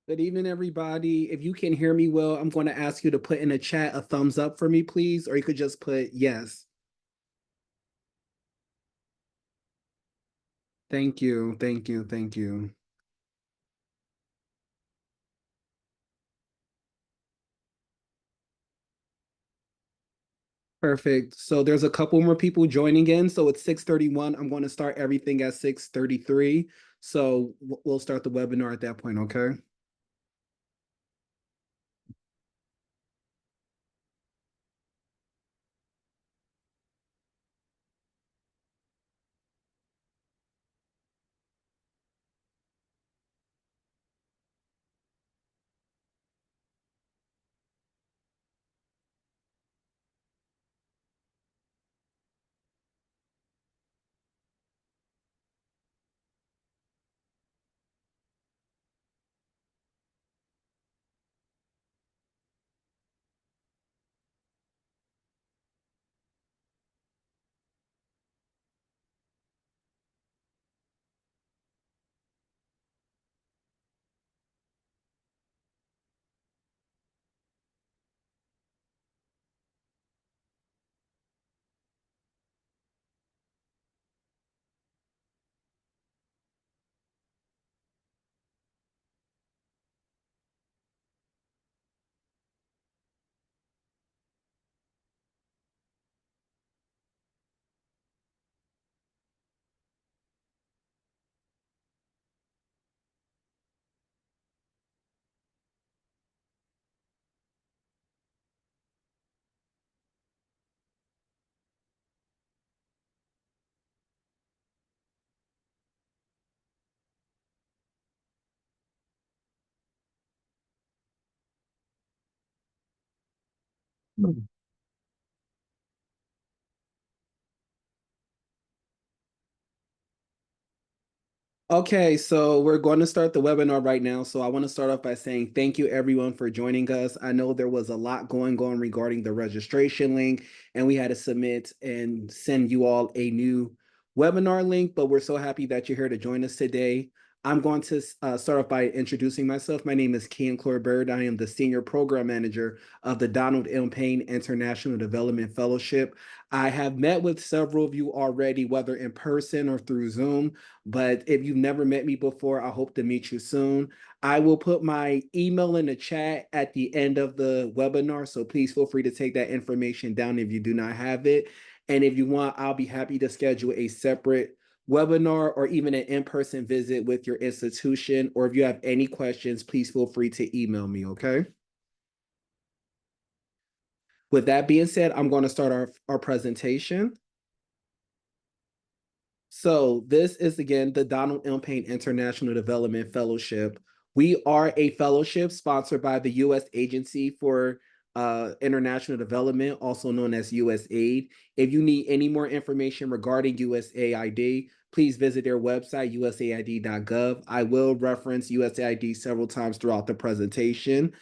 Good evening, everybody. If you can hear me well, I'm going to ask you to put in the chat a thumbs up for me, please, or you could just put yes. Thank you, thank you, thank you. Perfect. So there's a couple more people joining in. So it's 6:31. I'm going to start everything at 6:33. So we'll start the webinar at that point, okay? Okay, so we're going to start the webinar right now. So I want to start off by saying thank you everyone for joining us. I know there was a lot going on regarding the registration link, and we had to submit and send you all a new webinar link, but we're so happy that you're here to join us today. I'm going to start off by introducing myself. My name is Kian Clorbird. I am the Senior Program Manager of the Donald M. Payne International Development Fellowship. I have met with several of you already, whether in person or through Zoom. But if you've never met me before, I hope to meet you soon. I will put my email in the chat at the end of the webinar. So please feel free to take that information down if you do not have it. And if you want, I'll be happy to schedule a separate webinar or even an in-person visit with your institution. Or if you have any questions, please feel free to email me, okay? With that being said, I'm going to start our presentation. So this is again the Donald M. Payne International Development Fellowship. We are a fellowship sponsored by the U.S. Agency for International Development, also known as USAID. If you need any more information regarding USAID, please visit their website, usaid.gov. I will reference USAID several times throughout the presentation.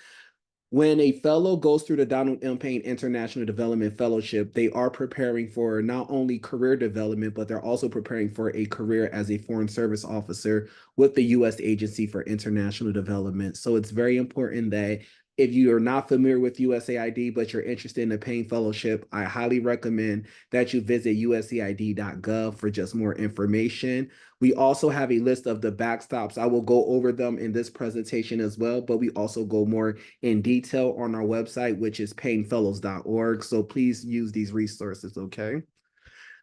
When a fellow goes through the Donald M. Payne International Development Fellowship, they are preparing for not only career development, but they're also preparing for a career as a Foreign Service Officer with the U.S. Agency for International Development. So it's very important that if you are not familiar with USAID, but you're interested in the Payne Fellowship, I highly recommend that you visit usaid.gov for just more information. We also have a list of the backstops. I will go over them in this presentation as well, but we also go more in detail on our website, which is paynefellows.org. So please use these resources, okay?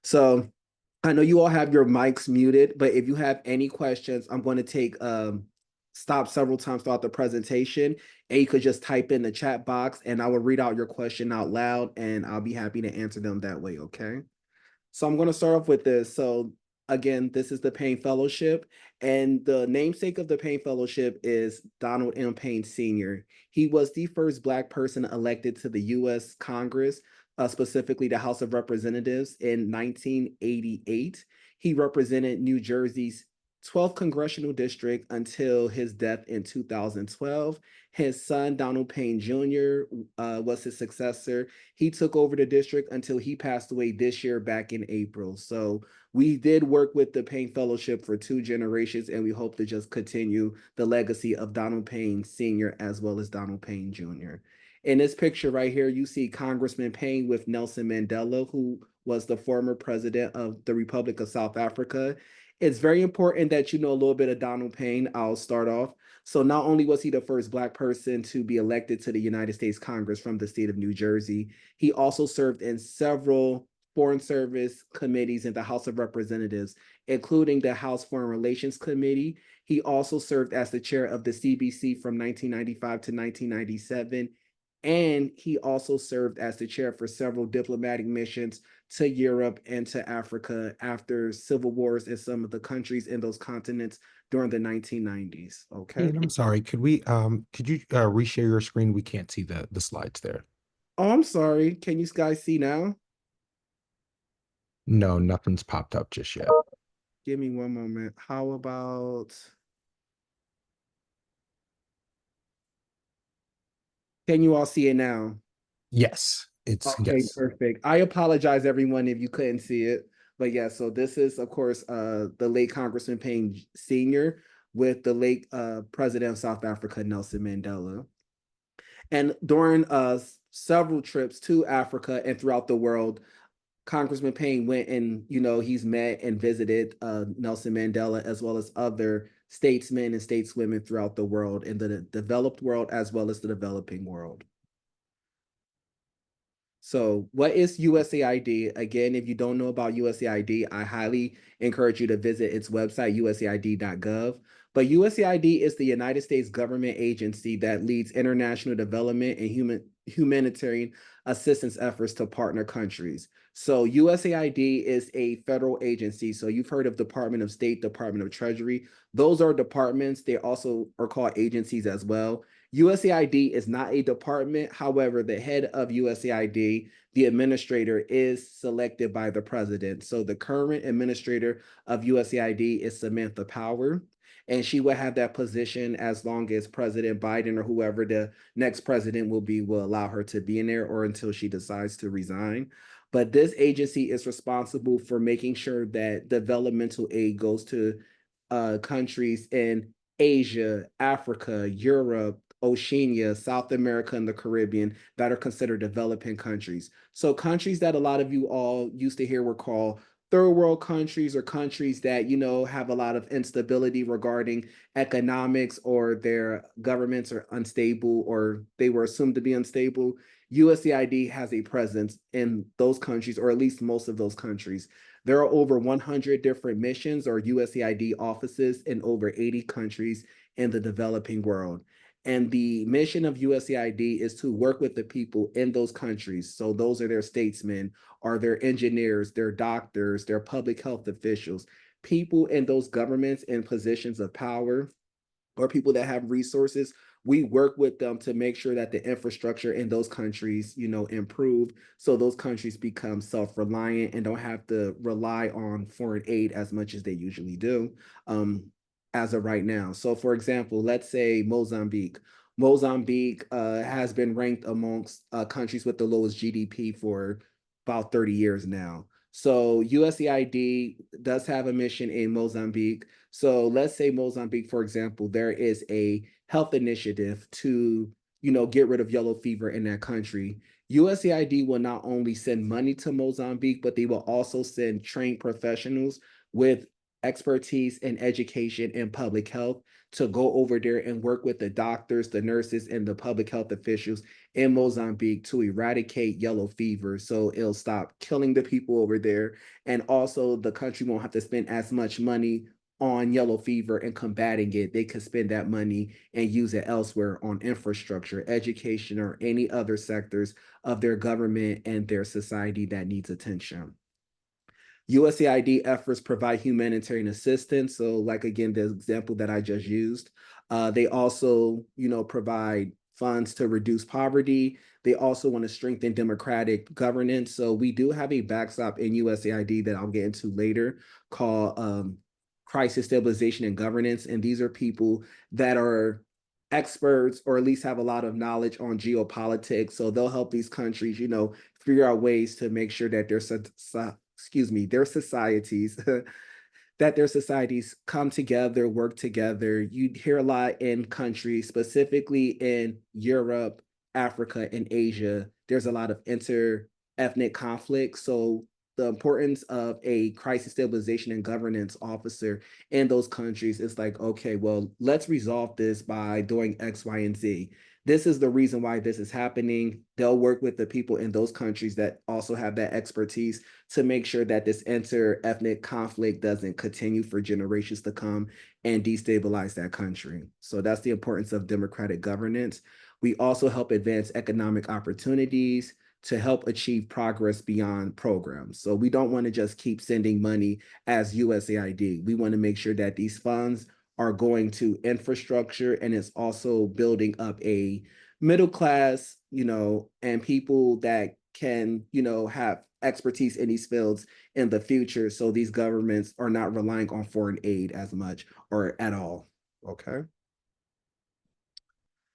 So I know you all have your mics muted, but if you have any questions, I'm going to take stop several times throughout the presentation, and you could just type in the chat box and I will read out your question out loud and I'll be happy to answer them that way, okay? So I'm going to start off with this. So again, this is the Payne Fellowship, and the namesake of the Payne Fellowship is Donald M. Payne Sr. He was the first Black person elected to the U.S. Congress, specifically the House of Representatives, in 1988. He represented New Jersey's 12th Congressional District until his death in 2012. His son, Donald Payne Jr., was his successor. He took over the district until he passed away this year back in April. So we did work with the Payne Fellowship for 2 generations, and we hope to just continue the legacy of Donald Payne Sr. as well as Donald Payne Jr. In this picture right here, you see Congressman Payne with Nelson Mandela, who was the former president of the Republic of South Africa. It's very important that you know a little bit of Donald Payne. I'll start off. So not only was he the first Black person to be elected to the United States Congress from the state of New Jersey, he also served in several Foreign Service committees in the House of Representatives, including the House Foreign Relations Committee. He also served as the chair of the CBC from 1995 to 1997. And he also served as the chair for several diplomatic missions to Europe and to Africa after civil wars in some of the countries in those continents during the 1990s. Okay. Ian, I'm sorry. Could you reshare your screen? We can't see the slides there. Oh, I'm sorry. Can you guys see now? No, nothing's popped up just yet. Give me one moment. How about, can you all see it now? Yes, it's Okay, yes. perfect. I apologize, everyone, if you couldn't see it. But yeah, so this is, of course, the late Congressman Payne Sr. with the late President of South Africa, Nelson Mandela. And during several trips to Africa and throughout the world, Congressman Payne went and, he's met and visited Nelson Mandela as well as other statesmen and stateswomen throughout the world, in the developed world as well as the developing world. So, what is USAID? Again, if you don't know about USAID, I highly encourage you to visit its website, usaid.gov. But USAID is the United States government agency that leads international development and humanitarian assistance efforts to partner countries. So, USAID is a federal agency. So, you've heard of Department of State, Department of Treasury. Those are departments. They also are called agencies as well. USAID is not a department. However, the head of USAID, the administrator, is selected by the president. So the current administrator of USAID is Samantha Power, and she will have that position as long as President Biden or whoever the next president will allow her to be in there, or until she decides to resign. But this agency is responsible for making sure that developmental aid goes to countries in Asia, Africa, Europe, Oceania, South America, and the Caribbean that are considered developing countries. So countries that a lot of you all used to hear were called third world countries, or countries that, have a lot of instability regarding economics, or their governments are unstable, or they were assumed to be unstable. USAID has a presence in those countries, or at least most of those countries. There are over 100 different missions or USAID offices in over 80 countries in the developing world. And the mission of USAID is to work with the people in those countries. So those are their statesmen, or their engineers, their doctors, their public health officials, people in those governments in positions of power, or people that have resources. We work with them to make sure that the infrastructure in those countries, improve, so those countries become self-reliant and don't have to rely on foreign aid as much as they usually do, as of right now. So for example, let's say Mozambique. Mozambique has been ranked amongst countries with the lowest GDP for about 30 years now. So USAID does have a mission in Mozambique. So let's say Mozambique, for example, there is a health initiative to, get rid of yellow fever in that country. USAID will not only send money to Mozambique, but they will also send trained professionals with expertise in education and public health to go over there and work with the doctors, the nurses, and the public health officials in Mozambique to eradicate yellow fever. So it'll stop killing the people over there. And also the country won't have to spend as much money on yellow fever and combating it. They could spend that money and use it elsewhere on infrastructure, education, or any other sectors of their government and their society that needs attention. USAID efforts provide humanitarian assistance. So, like again, the example that I just used, they also, provide funds to reduce poverty. They also want to strengthen democratic governance. So we do have a backstop in USAID that I'll get into later, called crisis stabilization and governance. And these are people that are experts or at least have a lot of knowledge on geopolitics. So they'll help these countries, figure out ways to make sure that their societies that their societies come together, work together. You hear a lot in countries, specifically in Europe, Africa, and Asia. There's a lot of inter-ethnic conflict. So the importance of a crisis stabilization and governance officer in those countries is like, okay, well, let's resolve this by doing X, Y, and Z. This is the reason why this is happening. They'll work with the people in those countries that also have that expertise to make sure that this inter-ethnic conflict doesn't continue for generations to come and destabilize that country. So that's the importance of democratic governance. We also help advance economic opportunities to help achieve progress beyond programs. So we don't want to just keep sending money as USAID. We want to make sure that these funds are going to infrastructure and it's also building up a middle class, and people that can, have expertise in these fields in the future. So these governments are not relying on foreign aid as much or at all. Okay.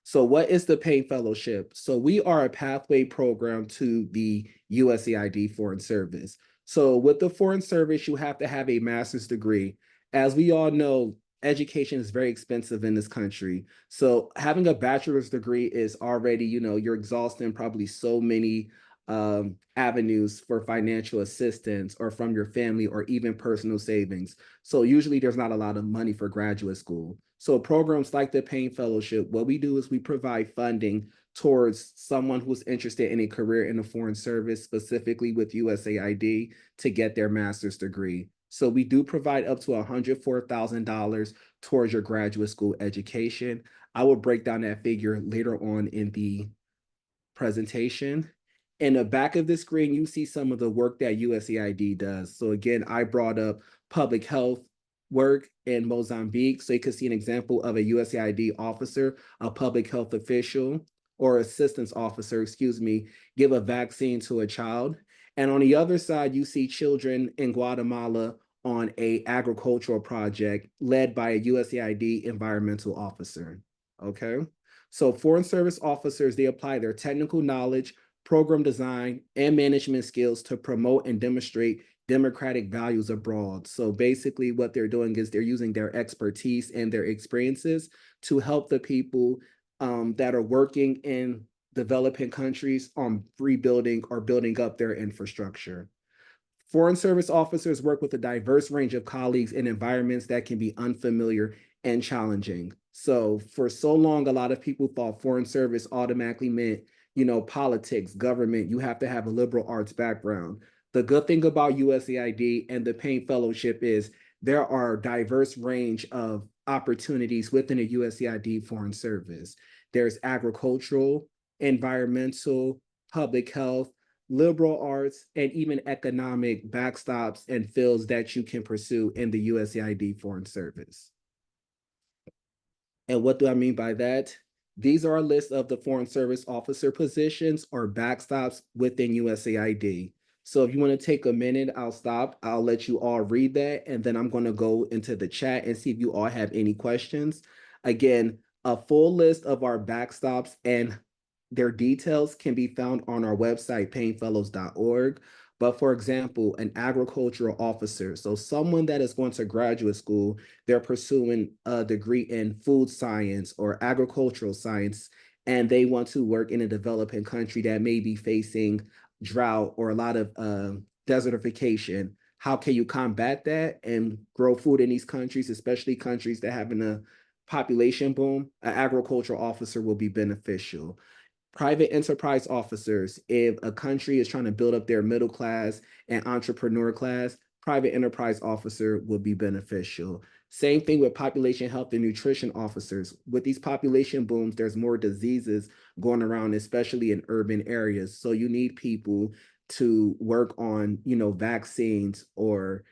So what is the Payne Fellowship? So we are a pathway program to the USAID Foreign Service. So with the Foreign Service, you have to have a master's degree. As we all know, education is very expensive in this country. So having a bachelor's degree is already, you're exhausting probably so many avenues for financial assistance or from your family or even personal savings. So usually there's not a lot of money for graduate school. So programs like the Payne Fellowship, what we do is we provide funding towards someone who's interested in a career in the Foreign Service, specifically with USAID, to get their master's degree. So we do provide up to $104,000 towards your graduate school education. I will break down that figure later on in the presentation. In the back of the screen, you see some of the work that USAID does. So again, I brought up public health work in Mozambique. So you can see an example of a USAID officer, a public health official, or assistance officer, excuse me, give a vaccine to a child. And on the other side, you see children in Guatemala on a agricultural project led by a USAID environmental officer. Okay. So foreign service officers, they apply their technical knowledge, program design, and management skills to promote and demonstrate democratic values abroad. So basically what they're doing is they're using their expertise and their experiences to help the people that are working in developing countries on rebuilding or building up their infrastructure. Foreign service officers work with a diverse range of colleagues in environments that can be unfamiliar and challenging. So for so long, a lot of people thought foreign service automatically meant, politics, government. You have to have a liberal arts background. The good thing about USAID and the Payne Fellowship is there are a diverse range of opportunities within a USAID foreign service. There's agricultural, environmental, public health, liberal arts, and even economic backstops and fields that you can pursue in the USAID Foreign Service. And what do I mean by that? These are a list of the Foreign Service officer positions or backstops within USAID. So if you want to take a minute, I'll stop. I'll let you all read that. And then I'm going to go into the chat and see if you all have any questions. Again, a full list of our backstops and their details can be found on our website, paynefellows.org. But for example, an agricultural officer, so someone that is going to graduate school, they're pursuing a degree in food science or agricultural science, and they want to work in a developing country that may be facing drought or a lot of desertification. How can you combat that and grow food in these countries, especially countries that have a population boom? An agricultural officer will be beneficial. Private enterprise officers, if a country is trying to build up their middle class and entrepreneur class, private enterprise officer will be beneficial. Same thing with population health and nutrition officers. With these population booms, there's more diseases going around, especially in urban areas. So you need people to work on, vaccines or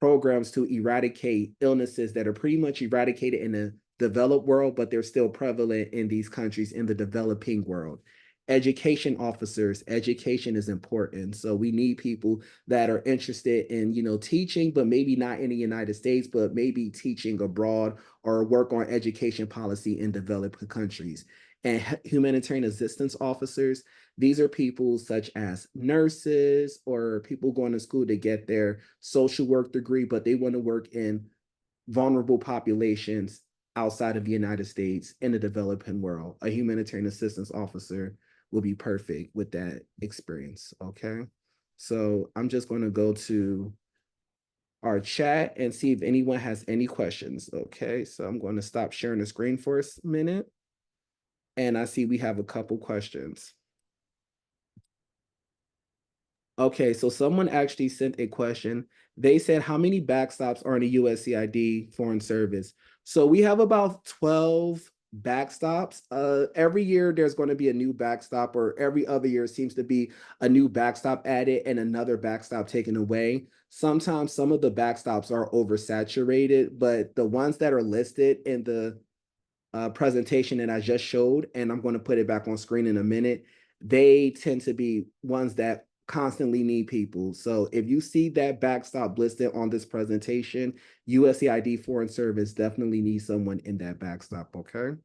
programs to eradicate illnesses that are pretty much eradicated in the developed world, but they're still prevalent in these countries in the developing world. Education officers, education is important. So we need people that are interested in, teaching, but maybe not in the United States, but maybe teaching abroad or work on education policy in developed countries. And humanitarian assistance officers, these are people such as nurses or people going to school to get their social work degree, but they want to work in vulnerable populations outside of the United States in the developing world. A humanitarian assistance officer will be perfect with that experience. Okay. So I'm just going to go to our chat and see if anyone has any questions. Okay. So I'm going to stop sharing the screen for a minute. And I see we have a couple questions. Okay, so someone actually sent a question. They said, how many backstops are in the USCID Foreign Service? So we have about 12 backstops. Every year there's going to be a new backstop, or every other year seems to be a new backstop added and another backstop taken away. Sometimes some of the backstops are oversaturated, but the ones that are listed in the presentation that I just showed, and I'm going to put it back on screen in a minute, they tend to be ones that constantly need people. So if you see that backstop listed on this presentation, USAID Foreign Service definitely needs someone in that backstop, okay?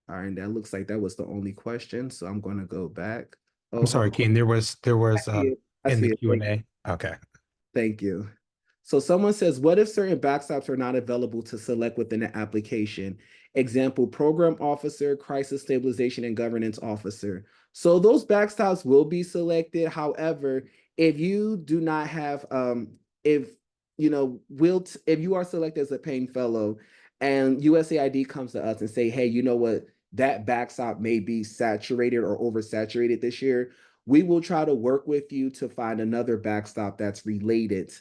All right, that looks like that was the only question, so I'm going to go back. I'm Oh, hold sorry, on. Ken. I see it. I In see the it. Thank Q&A. Okay. Thank you. So someone says, what if certain backstops are not available to select within the application? Example, program officer, crisis stabilization and governance officer. So those backstops will be selected. However, if you do not have, if if you are selected as a Payne Fellow and USAID comes to us and say, hey, you know what, that backstop may be saturated or oversaturated this year, we will try to work with you to find another backstop that's related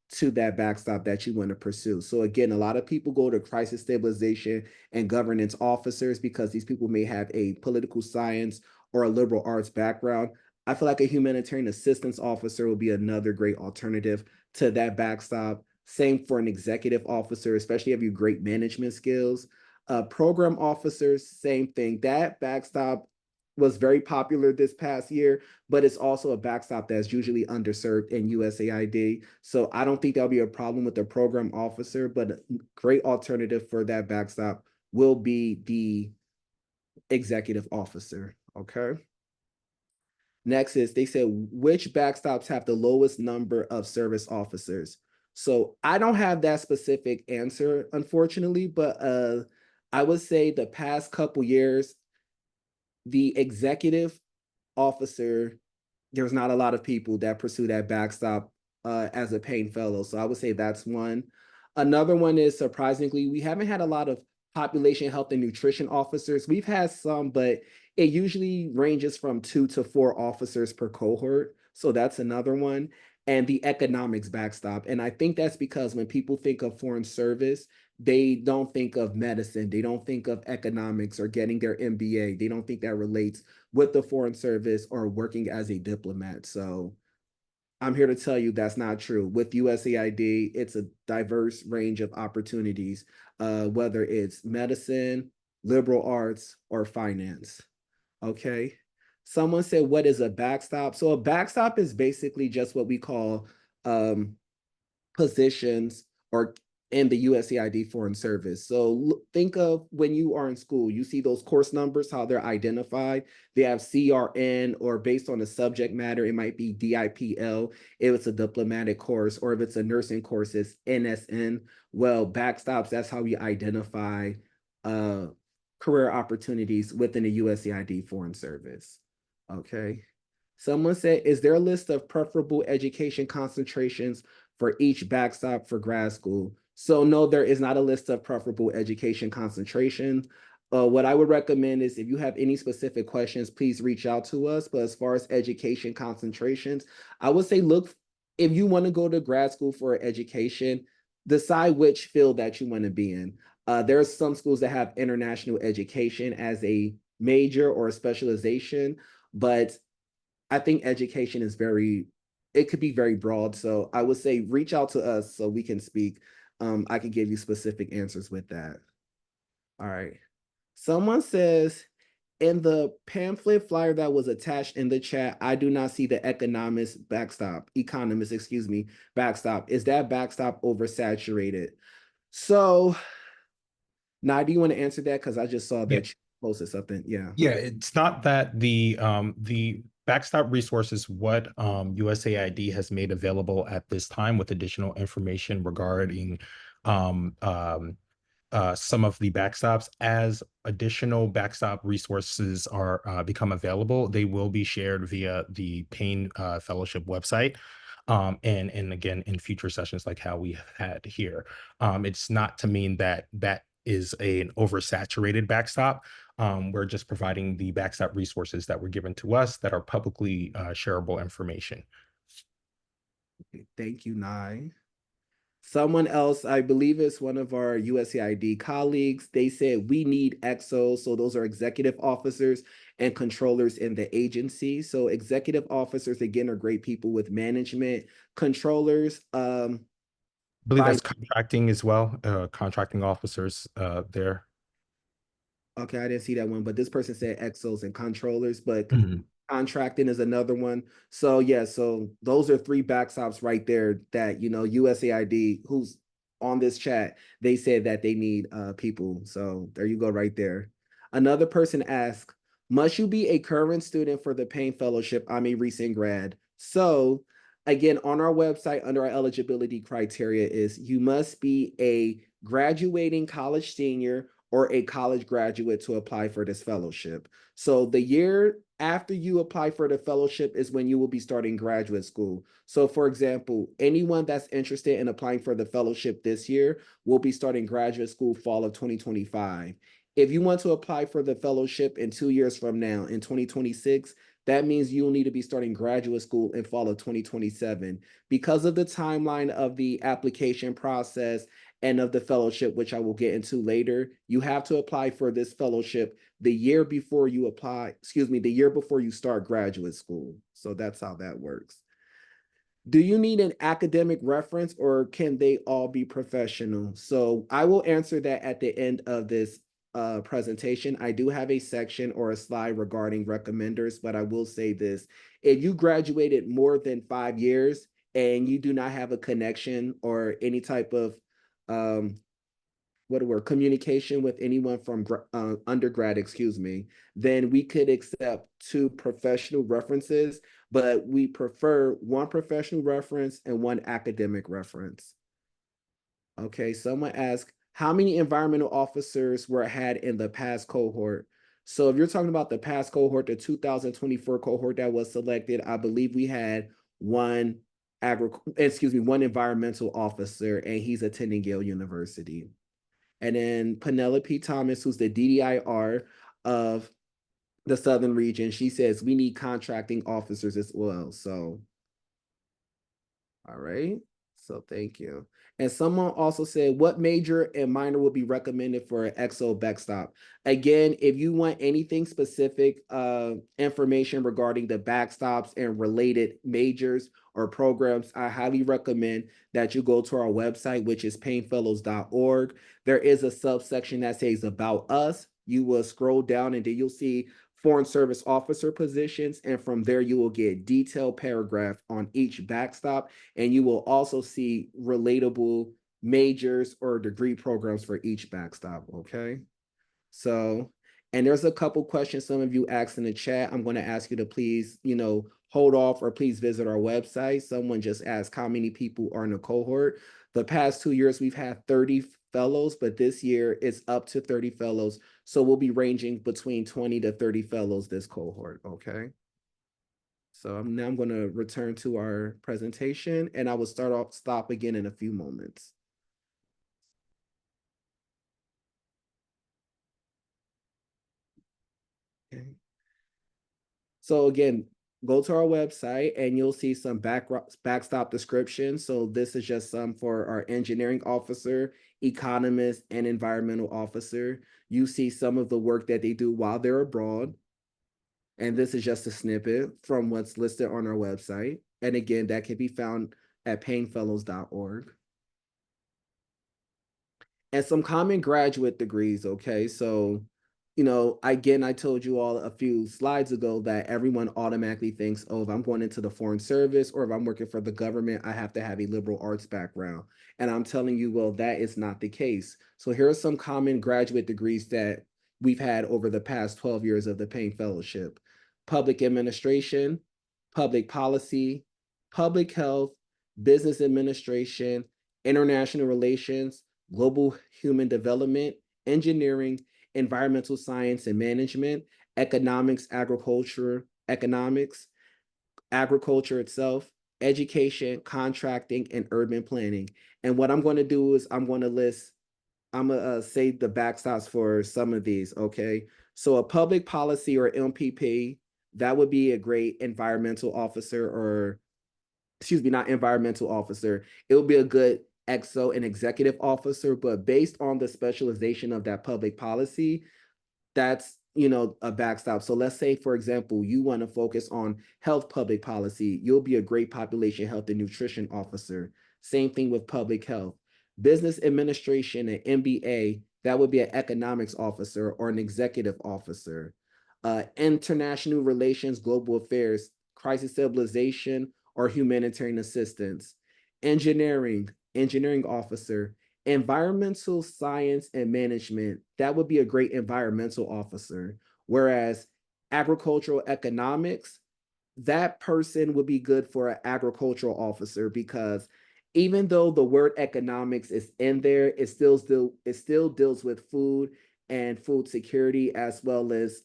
to that backstop that you want to pursue. So again, a lot of people go to crisis stabilization and governance officers because these people may have a political science or a liberal arts background. I feel like a humanitarian assistance officer will be another great alternative to that backstop. Same for an executive officer, especially if you have great management skills. Program officers, same thing. That backstop was very popular this past year, but it's also a backstop that's usually underserved in USAID. So I don't think there'll be a problem with the program officer, but a great alternative for that backstop will be the executive officer. Okay. Next is they said, which backstops have the lowest number of service officers? So I don't have that specific answer, unfortunately, but I would say the past couple years, the executive officer, there's not a lot of people that pursue that backstop as a Payne Fellow. So I would say that's one. Another one is, surprisingly, we haven't had a lot of population health and nutrition officers. We've had some, but it usually ranges from 2 to 4 officers per cohort. So that's another one. And the economics backstop. And I think that's because when people think of foreign service, they don't think of medicine. They don't think of economics or getting their MBA. They don't think that relates with the foreign service or working as a diplomat. So I'm here to tell you that's not true. With USAID, it's a diverse range of opportunities, whether it's medicine, liberal arts, or finance. Okay. Someone said, what is a backstop? So a backstop is basically just what we call um, positions or in the USAID Foreign Service. So think of when you are in school, you see those course numbers, how they're identified. They have CRN, or based on the subject matter, it might be DIPL if it's a diplomatic course, or if it's a nursing course, it's NSN. Well, backstops, that's how we identify uh, career opportunities within the USAID Foreign Service. Okay. Someone said, is there a list of preferable education concentrations for each backstop for grad school? So no, there is not a list of preferable education concentrations. What I would recommend is if you have any specific questions, please reach out to us. But as far as education concentrations, I would say look, if you want to go to grad school for education, decide which field that you want to be in. There are some schools that have international education as a major or a specialization, but I think education is it could be very broad. So I would say reach out to us so we can speak. I can give you specific answers with that. All right. Someone says, in the pamphlet flyer that was attached in the chat, I do not see the economist, excuse me, backstop. Is that backstop oversaturated? So now, do you want to answer that? Because I just saw Yeah. that you posted something. Yeah. Yeah, it's not that the backstop resource is what USAID has made available at this time with additional information regarding um, um, some of the backstops. As additional backstop resources are become available, they will be shared via the Payne Fellowship website. And again, in future sessions like how we had here, it's not to mean that that is an oversaturated backstop. We're just providing the backstop resources that were given to us that are publicly shareable information. Okay, thank you, Nye. Someone else, I believe it's one of our USAID colleagues, they said we need EXOs. So those are executive officers and controllers in the agency. So executive officers, again, are great people with management. Controllers, I believe by that's contracting as well, contracting officers there. okay, I didn't see that one, but this person said exos and controllers, but Mhm. contracting is another one. So yeah, so those are three backstops right there that USAID, who's on this chat, they said that they need people. So there you go right there. Another person asked, must you be a current student for the Payne Fellowship? I'm a recent grad. So again, on our website under our eligibility criteria is you must be a graduating college senior or a college graduate to apply for this fellowship. So the year after you apply for the fellowship is when you will be starting graduate school. So for example, anyone that's interested in applying for the fellowship this year will be starting graduate school fall of 2025. If you want to apply for the fellowship in 2 years from now, in 2026, that means you'll need to be starting graduate school in fall of 2027. Because of the timeline of the application process and of the fellowship, which I will get into later, you have to apply for this fellowship the year before you apply, excuse me, the year before you start graduate school. So that's how that works. Do you need an academic reference or can they all be professional? So I will answer that at the end of this presentation. I do have a section or a slide regarding recommenders, but I will say this. If you graduated more than 5 years and you do not have a connection or any type of um, what were communication with anyone from undergrad, excuse me, then we could accept two professional references, but we prefer one professional reference and one academic reference. Okay, someone asked, how many environmental officers were had in the past cohort? So if you're talking about the past cohort, the 2024 cohort that was selected, I believe we had one one environmental officer, and he's attending Yale University. And then Penelope Thomas, who's the DDIR of the Southern region, she says we need contracting officers as well. So, all right. So thank you. And someone also said, what major and minor would be recommended for an EXO backstop? Again, if you want anything specific, information regarding the backstops and related majors or programs, I highly recommend that you go to our website, which is paynefellows.org. There is a subsection that says about us. You will scroll down and then you'll see foreign service officer positions. And from there, you will get detailed paragraph on each backstop. And you will also see relatable majors or degree programs for each backstop. Okay. So, and there's a couple questions some of you asked in the chat. I'm going to ask you to please, hold off or please visit our website. Someone just asked how many people are in the cohort. The past 2 years, we've had 30 fellows, but this year it's up to 30 fellows. So we'll be ranging between 20 to 30 fellows this cohort. Okay. So now I'm going to return to our presentation and I will stop again in a few moments. Okay. So again, go to our website and you'll see some backstop descriptions. So this is just some for our engineering officer, economist, and environmental officer. You see some of the work that they do while they're abroad. And this is just a snippet from what's listed on our website. And again, that can be found at paynefellows.org. And some common graduate degrees, okay? So again, I told you all a few slides ago that everyone automatically thinks, oh, if I'm going into the foreign service or if I'm working for the government, I have to have a liberal arts background. And I'm telling you, well, that is not the case. So here are some common graduate degrees that we've had over the past 12 years of the Payne Fellowship: public administration, public policy, public health, business administration, international relations, global human development, engineering, environmental science and management, economics, agriculture itself, education, contracting, and urban planning. And what I'm going to do is I'm going to say the backstops for some of these, okay? So a public policy or MPP, that would be a great environmental officer, or excuse me, not environmental officer. It would be a good EXO and executive officer, but based on the specialization of that public policy, that's a backstop. So let's say, for example, you want to focus on health public policy. You'll be a great population health and nutrition officer. Same thing with public health. Business administration and MBA, that would be an economics officer or an executive officer. International relations, global affairs, crisis stabilization, or humanitarian assistance. Engineering officer. Environmental science and management, that would be a great environmental officer. Whereas agricultural economics, that person would be good for an agricultural officer, because even though the word economics is in there, it still deals with food and food security, as well as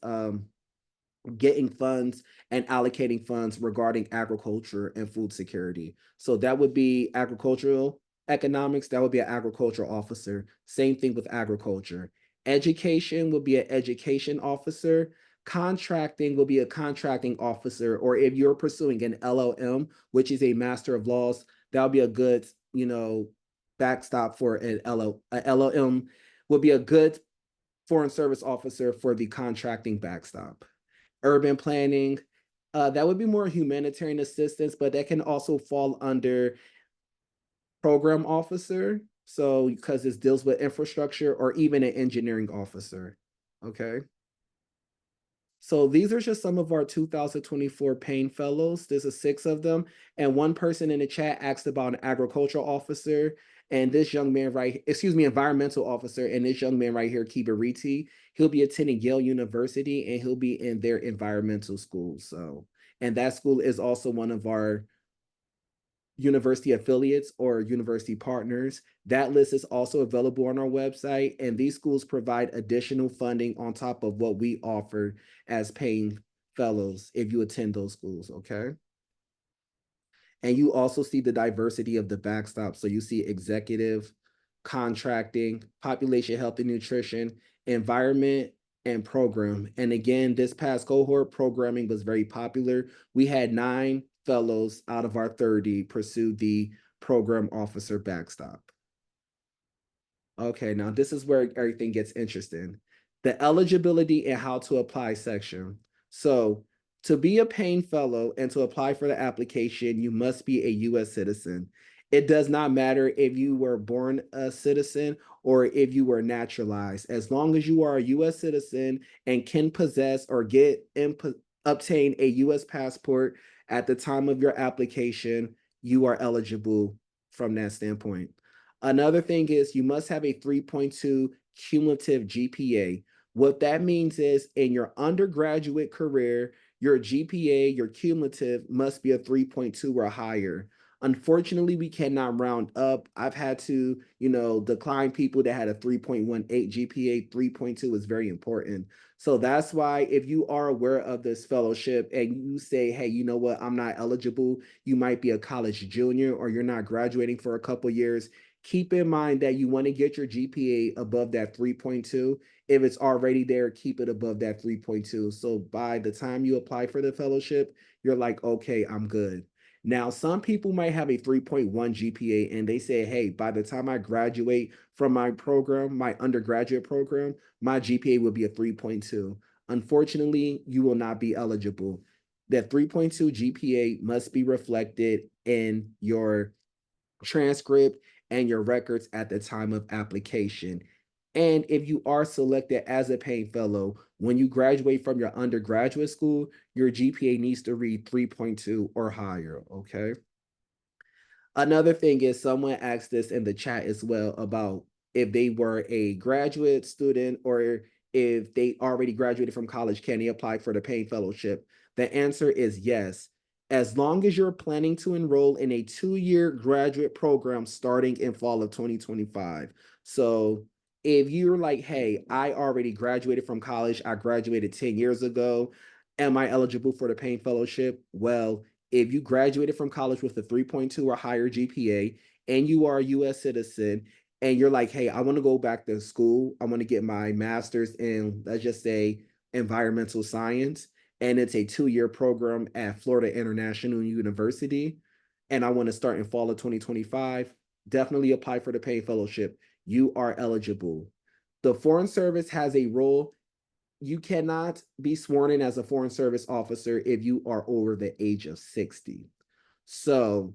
getting funds and allocating funds regarding agriculture and food security. So that would be agricultural economics. That would be an agricultural officer. Same thing with agriculture. Education would be an education officer. Contracting will be a contracting officer. Or if you're pursuing an LLM, which is a Master of Laws, that would be a good, backstop for an LLM would be a good foreign service officer for the contracting backstop. Urban planning, that would be more humanitarian assistance, but that can also fall under program officer. So, because this deals with infrastructure, or even an engineering officer. Okay. So these are just some of our 2024 Payne Fellows. There's six of them. And one person in the chat asked about an agricultural officer. And this young man environmental officer. And this young man right here, Kibariti, he'll be attending Yale University and he'll be in their environmental school. So, and that school is also one of our university affiliates or university partners. That list is also available on our website, and these schools provide additional funding on top of what we offer as paying fellows if you attend those schools, okay? And you also see the diversity of the backstop. So you see executive, contracting, population health and nutrition, environment, and program. And again, this past cohort, programming was very popular. We had 9 fellows out of our 30 pursue the program officer backstop. Okay, now this is where everything gets interesting. The eligibility and how to apply section. So, to be a Payne Fellow and to apply for the application, you must be a US citizen. It does not matter if you were born a citizen or if you were naturalized. As long as you are a US citizen and can possess or obtain a US passport at the time of your application, you are eligible from that standpoint. Another thing is you must have a 3.2 cumulative GPA. What that means is in your undergraduate career, your GPA, your cumulative must be a 3.2 or higher. Unfortunately, we cannot round up. I've had to, decline people that had a 3.18 GPA. 3.2 is very important. So that's why if you are aware of this fellowship and you say, hey, you know what, I'm not eligible, you might be a college junior or you're not graduating for a couple years, keep in mind that you want to get your GPA above that 3.2. If it's already there, keep it above that 3.2. So by the time you apply for the fellowship, you're like, okay, I'm good. Now, some people might have a 3.1 GPA and they say, hey, by the time I graduate from my program, my undergraduate program, my GPA will be a 3.2. Unfortunately, you will not be eligible. That 3.2 GPA must be reflected in your transcript and your records at the time of application. And if you are selected as a Payne Fellow, when you graduate from your undergraduate school, your GPA needs to read 3.2 or higher. Okay. Another thing is someone asked this in the chat as well about if they were a graduate student or if they already graduated from college, can they apply for the Payne Fellowship? The answer is yes. As long as you're planning to enroll in a 2-year graduate program starting in fall of 2025. So if you're like, hey, I already graduated from college, I graduated 10 years ago, am I eligible for the Payne Fellowship? Well, if you graduated from college with a 3.2 or higher GPA and you are a US citizen and you're like, hey, I want to go back to school, I want to get my master's in, let's just say, environmental science, and it's a 2-year program at Florida International University, and I want to start in fall of 2025, definitely apply for the Payne Fellowship. You are eligible. The Foreign Service has a rule. You cannot be sworn in as a Foreign Service officer if you are over the age of 60. So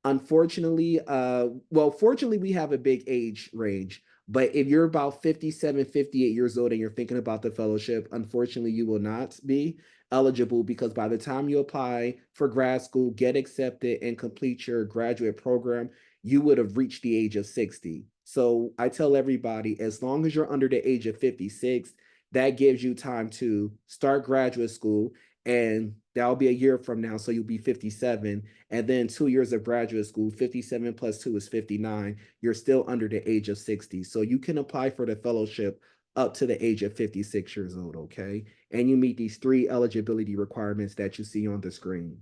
unfortunately, well, fortunately, we have a big age range. But if you're about 57, 58 years old and you're thinking about the fellowship, unfortunately, you will not be eligible because by the time you apply for grad school, get accepted, and complete your graduate program, you would have reached the age of 60. So I tell everybody, as long as you're under the age of 56, that gives you time to start graduate school. And that'll be a year from now. So you'll be 57 and then 2 years of graduate school, 57 plus 2 is 59. You're still under the age of 60. So you can apply for the fellowship up to the age of 56 years old, okay? And you meet these 3 eligibility requirements that you see on the screen.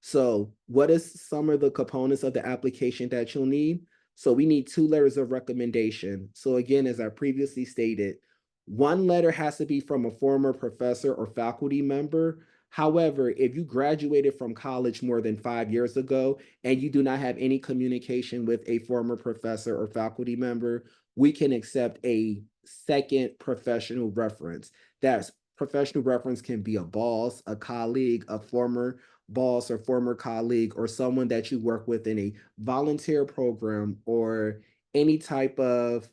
So what is some of the components of the application that you'll need? So we need 2 letters of recommendation. So again, as I previously stated, 1 letter has to be from a former professor or faculty member. However, if you graduated from college more than 5 years ago and you do not have any communication with a former professor or faculty member, we can accept a second professional reference. That professional reference can be a boss, a colleague, a former boss or former colleague, or someone that you work with in a volunteer program or any type of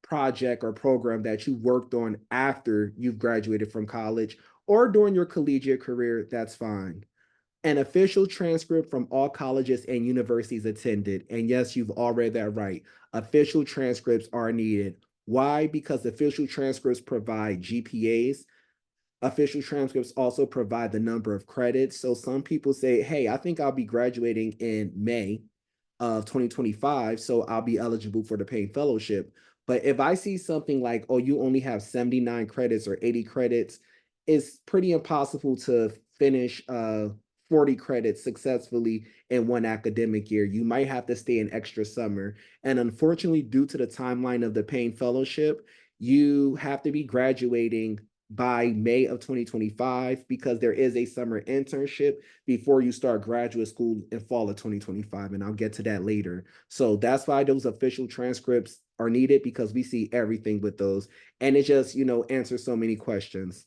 project or program that you worked on after you've graduated from college or during your collegiate career, that's fine. An official transcript from all colleges and universities attended. And yes, you've all read that right. Official transcripts are needed. Why? Because official transcripts provide GPAs. Official transcripts also provide the number of credits. So some people say, hey, I think I'll be graduating in May of 2025, so I'll be eligible for the Payne Fellowship. But if I see something like, oh, you only have 79 credits or 80 credits, it's pretty impossible to finish 40 credits successfully in one academic year. You might have to stay an extra summer. And unfortunately, due to the timeline of the Payne Fellowship, you have to be graduating by May of 2025 because there is a summer internship before you start graduate school in fall of 2025. And I'll get to that later. So that's why those official transcripts are needed because we see everything with those. And it just, answers so many questions.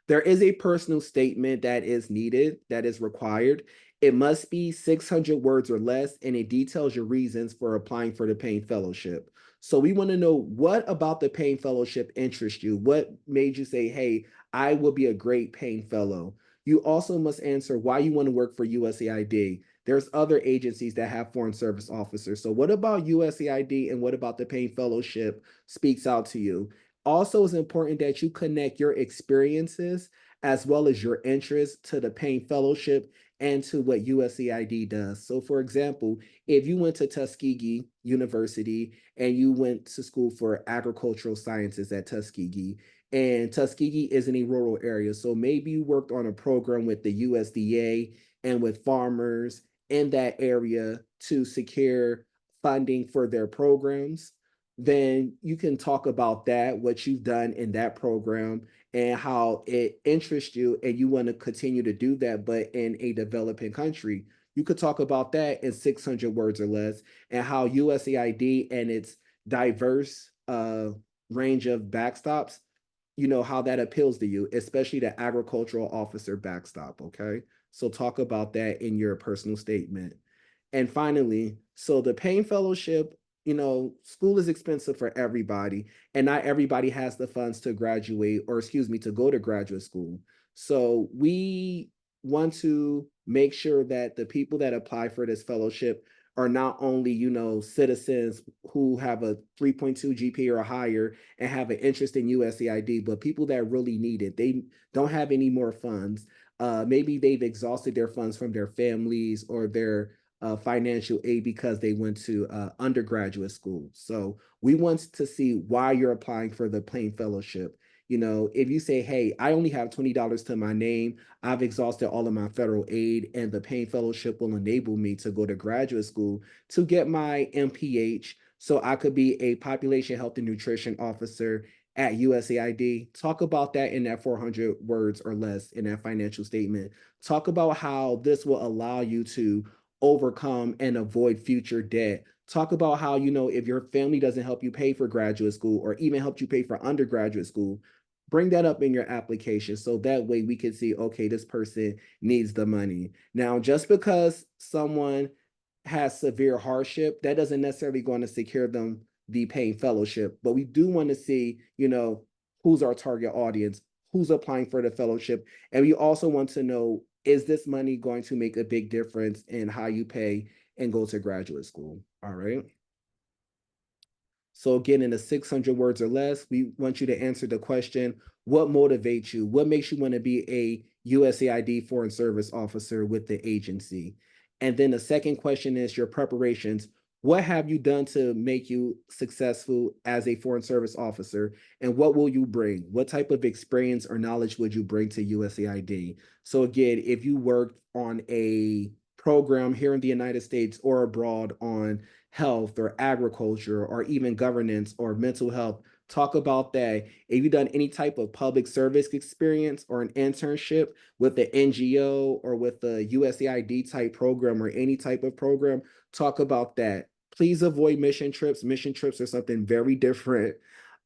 There is a personal statement that is needed, that is required. It must be 600 words or less, and it details your reasons for applying for the Payne Fellowship. So we want to know what about the Payne Fellowship interests you? What made you say, hey, I will be a great Payne Fellow? You also must answer why you want to work for USAID. There's other agencies that have foreign service officers. So what about USAID and what about the Payne Fellowship speaks out to you? Also, it's important that you connect your experiences as well as your interests to the Payne Fellowship and to what USAID does. So, for example, if you went to Tuskegee University and you went to school for agricultural sciences at Tuskegee, and Tuskegee is in a rural area, so maybe you worked on a program with the USDA and with farmers in that area to secure funding for their programs, then you can talk about that, what you've done in that program, and how it interests you, and you want to continue to do that, but in a developing country. You could talk about that in 600 words or less, and how USAID and its diverse range of backstops, how that appeals to you, especially the agricultural officer backstop. Okay. So talk about that in your personal statement. And finally, so the Payne Fellowship school is expensive for everybody, and not everybody has the funds to graduate, or excuse me, to go to graduate school. So we want to make sure that the people that apply for this fellowship are not only, citizens who have a 3.2 GPA or higher and have an interest in USAID, but people that really need it. They don't have any more funds. Maybe they've exhausted their funds from their families or their financial aid because they went to undergraduate school. So we want to see why you're applying for the Payne Fellowship. If you say, hey, I only have $20 to my name, I've exhausted all of my federal aid, and the Payne Fellowship will enable me to go to graduate school to get my MPH so I could be a population health and nutrition officer at USAID. Talk about that in that 400 words or less in that financial statement. Talk about how this will allow you to overcome and avoid future debt. Talk about how, if your family doesn't help you pay for graduate school or even help you pay for undergraduate school, bring that up in your application so that way we can see, okay, this person needs the money. Now, just because someone has severe hardship, that doesn't necessarily going to secure them the Payne Fellowship, but we do want to see, who's our target audience, who's applying for the fellowship, and we also want to know, is this money going to make a big difference in how you pay and go to graduate school? All right. So again, in the 600 words or less, we want you to answer the question, what motivates you? What makes you want to be a USAID Foreign Service Officer with the agency? And then the second question is your preparations. What have you done to make you successful as a Foreign Service Officer? And what will you bring? What type of experience or knowledge would you bring to USAID? So again, if you worked on a program here in the United States or abroad on health or agriculture or even governance or mental health, talk about that. If you've done any type of public service experience or an internship with the NGO or with the USAID type program or any type of program, talk about that. Please avoid mission trips. Mission trips are something very different.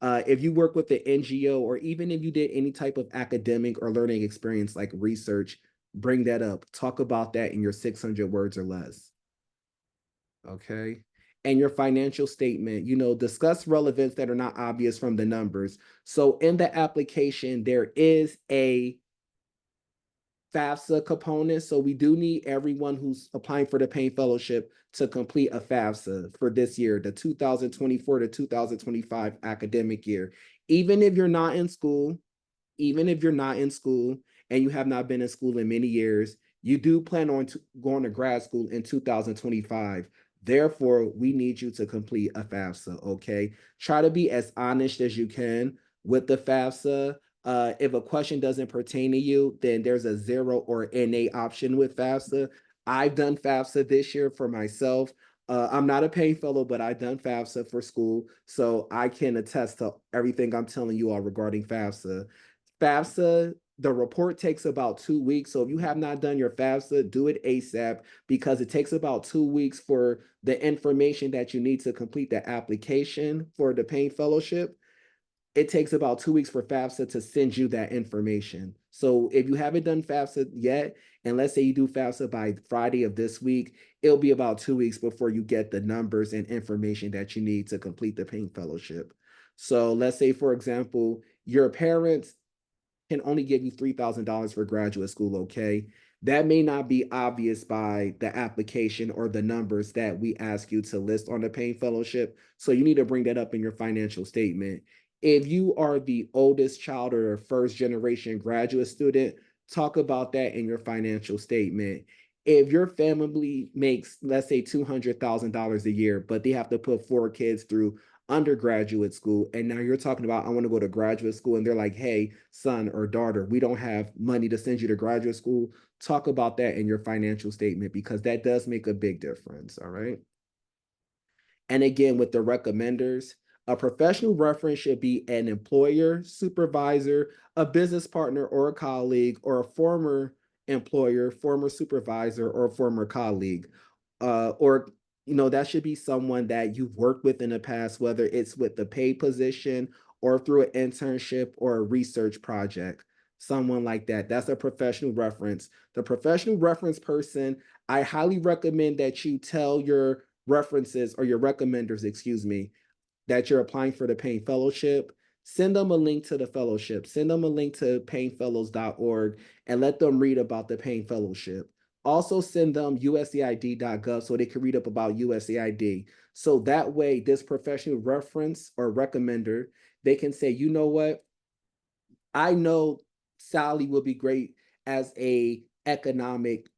If you work with the NGO or even if you did any type of academic or learning experience like research, bring that up. Talk about that in your 600 words or less. Okay. And your financial statement, discuss relevance that are not obvious from the numbers. So in the application, there is a FAFSA component. So we do need everyone who's applying for the Payne Fellowship to complete a FAFSA for this year, the 2024 to 2025 academic year. Even if you're not in school, even if you're not in school and you have not been in school in many years, you do plan on going to grad school in 2025. Therefore, we need you to complete a FAFSA, okay? Try to be as honest as you can with the FAFSA. If a question doesn't pertain to you, then there's a 0 or NA option with FAFSA. I've done FAFSA this year for myself. I'm not a Payne Fellow, but I've done FAFSA for school, so I can attest to everything I'm telling you all regarding FAFSA. FAFSA, the report takes about 2 weeks. So if you have not done your FAFSA, do it ASAP because it takes about 2 weeks for the information that you need to complete the application for the Payne Fellowship. It takes about 2 weeks for FAFSA to send you that information. So if you haven't done FAFSA yet, and let's say you do FAFSA by Friday of this week, it'll be about 2 weeks before you get the numbers and information that you need to complete the Payne Fellowship. So let's say, for example, your parents can only give you $3,000 for graduate school, okay? That may not be obvious by the application or the numbers that we ask you to list on the Payne Fellowship. So you need to bring that up in your financial statement. If you are the oldest child or a first generation graduate student, talk about that in your financial statement. If your family makes, let's say, $200,000 a year, but they have to put 4 kids through undergraduate school, and now you're talking about, I want to go to graduate school, and they're like, hey, son or daughter, we don't have money to send you to graduate school. Talk about that in your financial statement because that does make a big difference. All right. And again, with the recommenders, a professional reference should be an employer, supervisor, a business partner, or a colleague, or a former employer, former supervisor, or former colleague. Or that should be someone that you've worked with in the past, whether it's with the paid position or through an internship or a research project. Someone like that. That's a professional reference. The professional reference person, I highly recommend that you tell your references or your recommenders, excuse me, that you're applying for the Payne Fellowship, send them a link to the fellowship. Send them a link to paynefellows.org and let them read about the Payne Fellowship. Also send them USAID.gov so they can read up about USAID. So that way, this professional reference or recommender, they can say, you know what, I know Sally will be great as a economic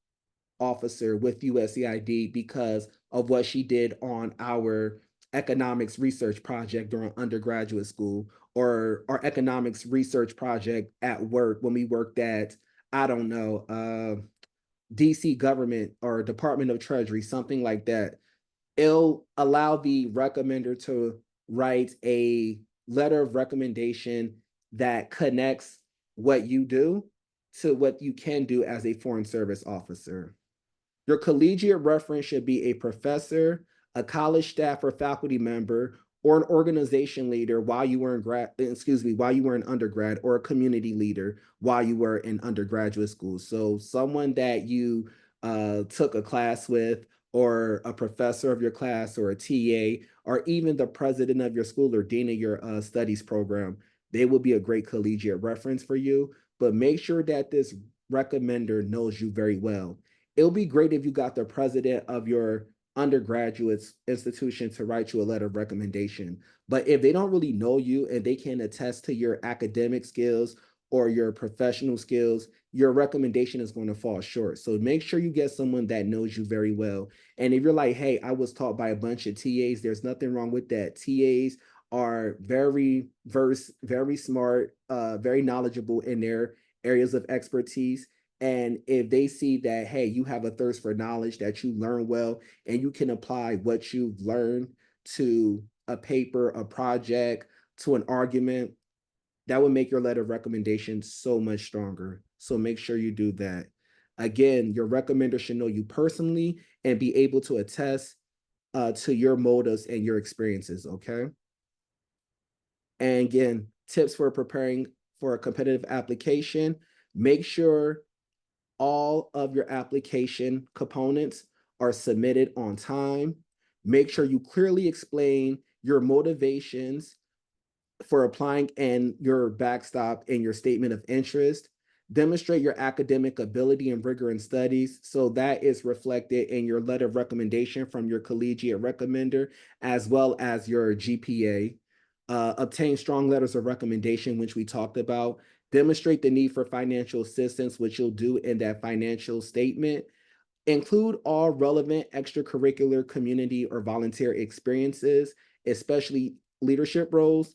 officer with USAID because of what she did on our economics research project during undergraduate school, or our economics research project at work when we worked at, I don't know, DC government or Department of Treasury, something like that. It'll allow the recommender to write a letter of recommendation that connects what you do to what you can do as a foreign service officer. Your collegiate reference should be a professor, a college staff or faculty member, or an organization leader while you were while you were in undergrad, or a community leader while you were in undergraduate school. So someone that you took a class with, or a professor of your class, or a TA, or even the president of your school or dean of your studies program, they will be a great collegiate reference for you. But make sure that this recommender knows you very well. It'll be great if you got the president of your undergraduate institution to write you a letter of recommendation. But if they don't really know you and they can't attest to your academic skills or your professional skills, your recommendation is going to fall short. So make sure you get someone that knows you very well. And if you're like, hey, I was taught by a bunch of TAs, there's nothing wrong with that. TAs are very versed, very smart, very knowledgeable in their areas of expertise. And if they see that, hey, you have a thirst for knowledge, that you learn well, and you can apply what you've learned to a paper, a project, to an argument, that would make your letter of recommendation so much stronger. So make sure you do that. Again, your recommender should know you personally and be able to attest to your motives and your experiences, okay? And again, tips for preparing for a competitive application: make sure all of your application components are submitted on time. Make sure you clearly explain your motivations for applying and your backstop and your statement of interest. Demonstrate your academic ability and rigor in studies. So that is reflected in your letter of recommendation from your collegiate recommender, as well as your GPA. Obtain strong letters of recommendation, which we talked about. Demonstrate the need for financial assistance, which you'll do in that financial statement. Include all relevant extracurricular, community, or volunteer experiences, especially leadership roles.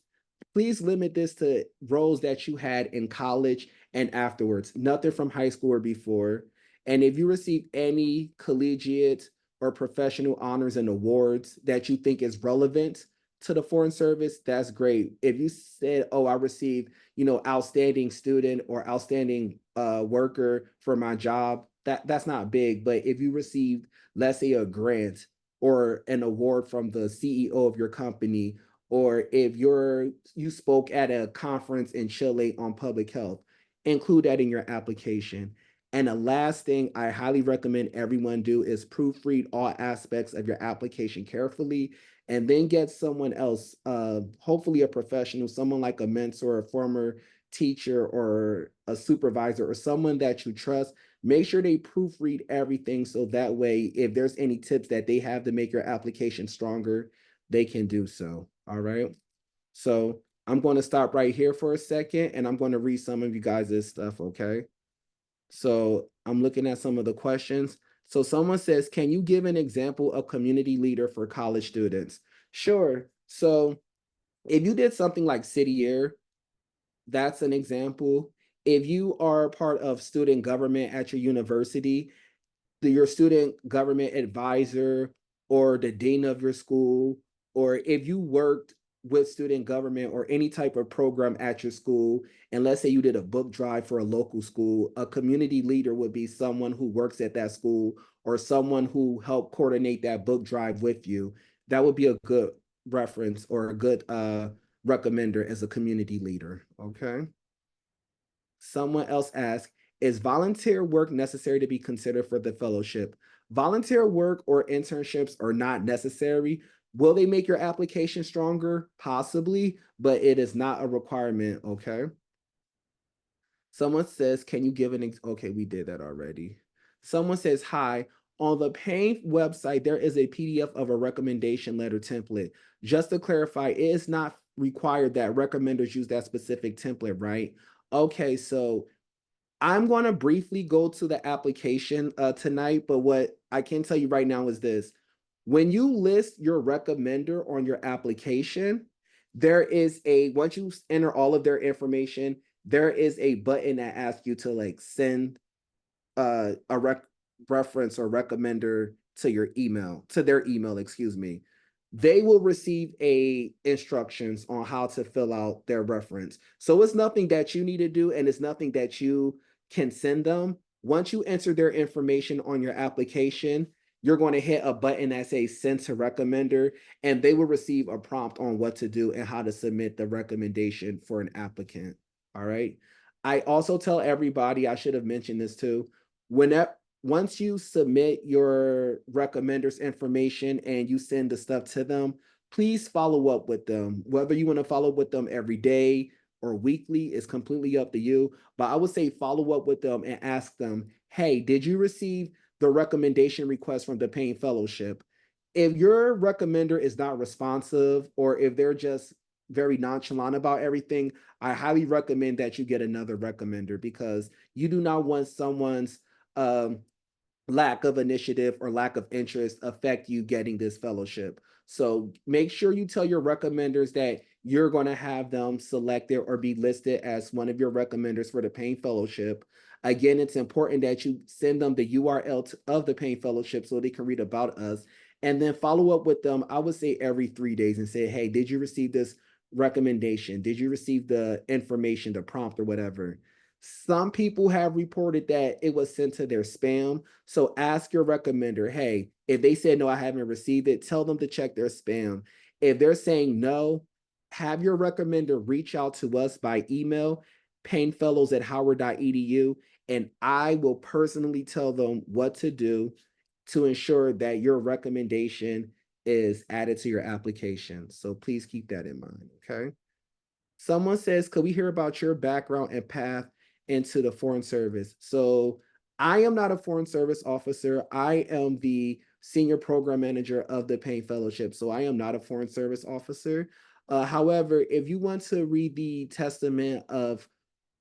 Please limit this to roles that you had in college and afterwards, nothing from high school or before. And if you receive any collegiate or professional honors and awards that you think is relevant to the foreign service, that's great. If you said, oh, I received, outstanding student or outstanding worker for my job, that's not big. But if you received, let's say, a grant or an award from the CEO of your company, or if you spoke at a conference in Chile on public health, include that in your application. And the last thing I highly recommend everyone do is proofread all aspects of your application carefully, and then get someone else, hopefully a professional, someone like a mentor, a former teacher, or a supervisor, or someone that you trust. Make sure they proofread everything so that way, if there's any tips that they have to make your application stronger, they can do so. All right. So I'm going to stop right here for a second and I'm going to read some of you guys' stuff. Okay. So I'm looking at some of the questions. So someone says, can you give an example of community leader for college students? Sure. So if you did something like City Year, that's an example. If you are part of student government at your university, your student government advisor or the dean of your school, or if you worked with student government or any type of program at your school, and let's say you did a book drive for a local school, a community leader would be someone who works at that school or someone who helped coordinate that book drive with you. That would be a good reference or a good recommender as a community leader. Okay. Someone else asked, is volunteer work necessary to be considered for the fellowship? Volunteer work or internships are not necessary. Will they make your application stronger? Possibly, but it is not a requirement. Okay. Someone says, can you give okay, we did that already. Someone says, hi, on the Payne website, there is a PDF of a recommendation letter template. Just to clarify, it is not required that recommenders use that specific template, right? Okay, so I'm going to briefly go to the application tonight, but what I can tell you right now is this. When you list your recommender on your application, there is once you enter all of their information, there is a button that asks you to like send reference or recommender to your email, to their email, excuse me. They will receive a instructions on how to fill out their reference. So it's nothing that you need to do, and it's nothing that you can send them. Once you enter their information on your application, you're going to hit a button that says send to recommender, and they will receive a prompt on what to do and how to submit the recommendation for an applicant. All right. I also tell everybody, I should have mentioned this too, whenever once you submit your recommenders information and you send the stuff to them, please follow up with them. Whether you want to follow up with them every day or weekly is completely up to you. But I would say follow up with them and ask them, hey, did you receive the recommendation request from the Payne Fellowship? If your recommender is not responsive or if they're just very nonchalant about everything, I highly recommend that you get another recommender because you do not want someone's um, lack of initiative or lack of interest affect you getting this fellowship. So make sure you tell your recommenders that you're going to have them selected or be listed as one of your recommenders for the Payne Fellowship. Again, it's important that you send them the URL of the Payne Fellowship so they can read about us. And then follow up with them, I would say every 3 days and say, hey, did you receive this recommendation? Did you receive the information, the prompt, or whatever? Some people have reported that it was sent to their spam. So ask your recommender, hey, if they said no, I haven't received it, tell them to check their spam. If they're saying no, have your recommender reach out to us by email, paynefellows@howard.edu, and I will personally tell them what to do to ensure that your recommendation is added to your application. So please keep that in mind, okay? Someone says, could we hear about your background and path into the Foreign Service? So I am not a Foreign Service officer. I am the senior program manager of the Payne Fellowship. So I am not a Foreign Service officer. However, if you want to read the testament of